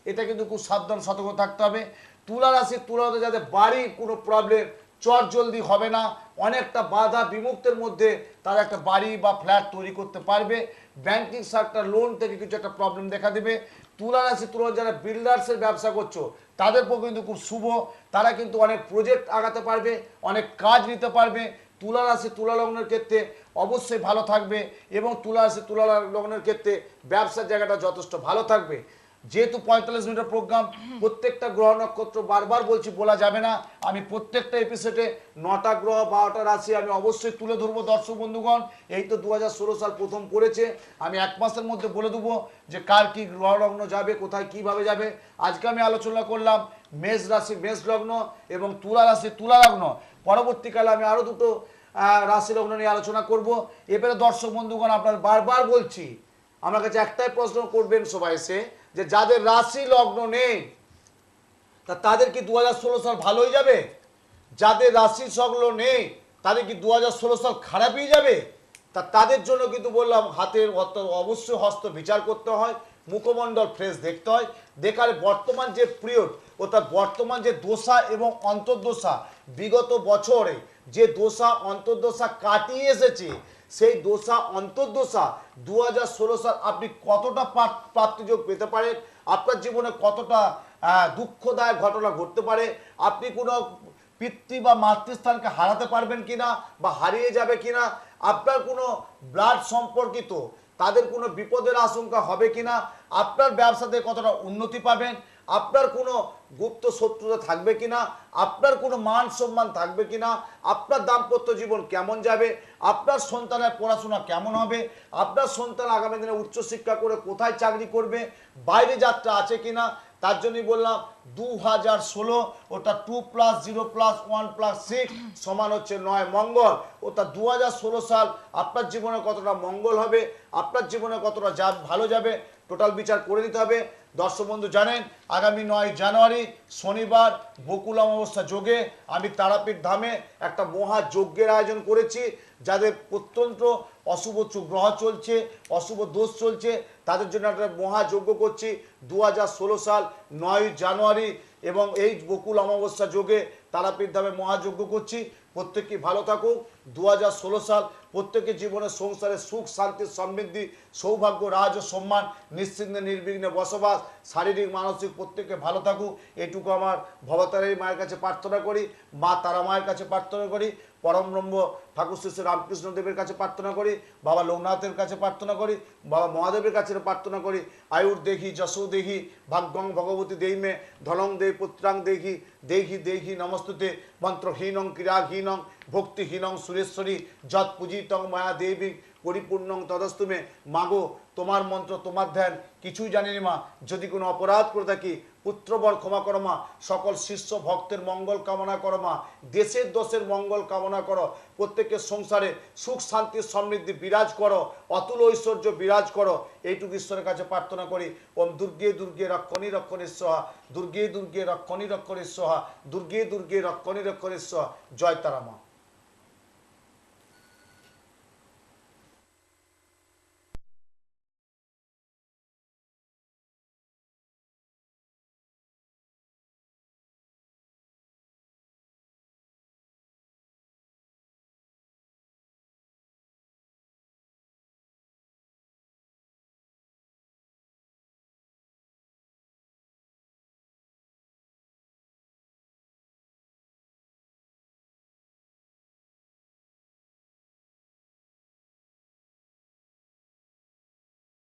এটা কিন্তু খুব সাবধান সতর্ক থাকতে হবে। তুলা রাশি তুলা লগ্ন যাদের বাড়ির কোনো প্রবলেম চট জলদি হবে না, অনেকটা বাধা বিমুক্তের মধ্যে তারা একটা বাড়ি বা ফ্ল্যাট তৈরি করতে পারবে। ব্যাংকিং সেক্টর লোন থেকে কিছু একটা প্রবলেম দেখা দেবে। তুলা রাশি তুলা যারা বিল্ডার্সের ব্যবসা করছো তাদের পক্ষে কিন্তু খুব শুভ, তারা কিন্তু অনেক প্রজেক্ট আগাতে পারবে, অনেক কাজ নিতে পারবে। তুলা রাশি তুলা লগ্নের ক্ষেত্রে অবশ্যই ভালো থাকবে এবং তুলা রাশি তুলা লগ্নের ক্ষেত্রে ব্যবসার জায়গাটা যথেষ্ট ভালো থাকবে। যেহেতু 45 মিনিটের প্রোগ্রাম, প্রত্যেকটা গ্রহ নক্ষত্র বারবার বলছি বলা যাবে না, আমি প্রত্যেকটা এপিসোডে 9টা গ্রহ 12টা রাশি আমি অবশ্যই তুলে ধরবো। দর্শক বন্ধুগণ, এই তো 2016 সাল প্রথম পড়েছে, আমি 1 মাসের মধ্যে বলে দেবো যে কার কি গ্রহ লগ্ন যাবে, কোথায় কিভাবে যাবে। আজকে আমি আলোচনা করলাম মেষ রাশি মেষ লগ্ন এবং তুলা রাশি তুলা লগ্ন, পরবর্তীকালে আমি আরো দুটো রাশি লগ্ন নিয়ে আলোচনা করব। এবারে দর্শক বন্ধুগণ, আপনার বারবার বলছি, আমার কাছে একটাই প্রশ্ন করবেন সবাই এসে, যে যাদের রাশি লগ্ন নেই তাদের কি 2016 সাল ভালোই যাবে? যাদের রাশি লগ্ন নেই তাদের কি 2016 সাল খারাপই যাবে? তাদের জন্য কিন্তু বললাম হাতের অবশ্যই হস্ত বিচার করতে হয়, মুখমণ্ডল ফ্রেশ দেখতে হয়, দেখার বর্তমান যে পিরিয়ড অর্থাৎ বর্তমান যে দোষা এবং অন্তর্দশা বিগত বছরে যে দোষা অন্তর্দশা কাটিয়ে এসেছে, সেই দোষা অন্তর্দশা 2016 সাল আপনি কতটা প্রাপ্তিযোগ পেতে পারেন, আপনার জীবনে কতটা দুঃখদায়ক ঘটনা ঘটতে পারে, আপনি কোনো পিতৃ বা মাতৃস্থানকে হারাতে পারবেন কিনা বা হারিয়ে যাবে কিনা, আপনার কোনো ব্লাড সম্পর্কিত তাদের কোনো বিপদের আশঙ্কা হবে কিনা, আপনার ব্যবসাতে কতটা উন্নতি পাবেন, আপনার কোনো গুপ্ত শত্রুতা থাকবে কিনা, আপনার কোনো মান সম্মান থাকবে কিনা, আপনার দাম্পত্য জীবন কেমন যাবে, আপনার সন্তানের পড়াশোনা কেমন হবে, আপনার সন্তান আগামী দিনে উচ্চশিক্ষা করে কোথায় চাকরি করবে, বাইরে যাত্রা আছে কিনা। তার জন্যই বললাম 2016 ওটা 2+0+1+6 সমান হচ্ছে 9 মঙ্গল। ওটা 2016 সাল আপনার জীবনে কতটা মঙ্গল হবে, আপনার জীবনে কতটা ভালো যাবে, টোটাল বিচার করে নিতে হবে। দর্শক বন্ধু জানেন, আগামী 9 জানুয়ারি শনিবার বকুল অমাবস্যা যোগে আমি তারাপীঠ ধামে একটা মহাযজ্ঞের আয়োজন করেছি। যাদের প্রত্যন্ত অশুভ গ্রহ চলছে, অশুভ দোষ চলছে, তাদের জন্য একটা মহাযজ্ঞ করছি 2016 সাল 9 জানুয়ারি, এবং এই বকুল অমাবস্যা যোগে তারাপীঠ ধামে মহাযজ্ঞ করছি। প্রত্যেকেই ভালো থাকুক। 2016 সাল প্রত্যেকের জীবনে সংসারে সুখ শান্তি সমৃদ্ধি সৌভাগ্য রাজ ও সম্মান নিশ্চিন্তে নির্বিঘ্নে বসবাস, শারীরিক মানসিক প্রত্যেকে ভালো থাকুক, এটুকু আমার ভবতারিণী মায়ের কাছে প্রার্থনা করি, মা তারা মায়ের কাছে প্রার্থনা করি, পরম ব্রহ্ম ঠাকুর শ্রী শ্রী রামকৃষ্ণ দেবের কাছে প্রার্থনা করি, বাবা লোকনাথের কাছে প্রার্থনা করি, বাবা মহাদেবের কাছে প্রার্থনা করি। আয়ুর দেখি যশো দেখি ভাগ্যং ভগবতী দেহিমে ধনং দেহি পুত্রাং দেখি দেখি দেখি নমস্তুতে মন্ত্রহীনং ক্রিয়াহীনং ভক্তিহীনং সুরেশ্বরী যৎ পূজিতং মায়া দেবী পরিপূর্ণং তদস্তুমে। মাগো, তোমার মন্ত্র তোমার ধ্যান কিছুই জানিনি মা, যদি কোনো অপরাধ করে থাকি পুত্রবর ক্ষমা করো মা, সকল শিষ্য ভক্তের মঙ্গল কামনা করো মা, দেশের দোষের মঙ্গল কামনা করো, প্রত্যেকের সংসারে সুখ শান্তি সমৃদ্ধি বিরাজ করো, অতুল ঐশ্বর্য বিরাজ করো, এইটুকু ঈশ্বরের কাছে প্রার্থনা করি। ওম দুর্গে দুর্গে রক্ষণী রক্ষণী স্বাহা, দুর্গে দুর্গে রক্ষণী রক্ষণী স্বাহা, দুর্গে দুর্গে রক্ষণী রক্ষণী স্বাহা। জয় তারা মা।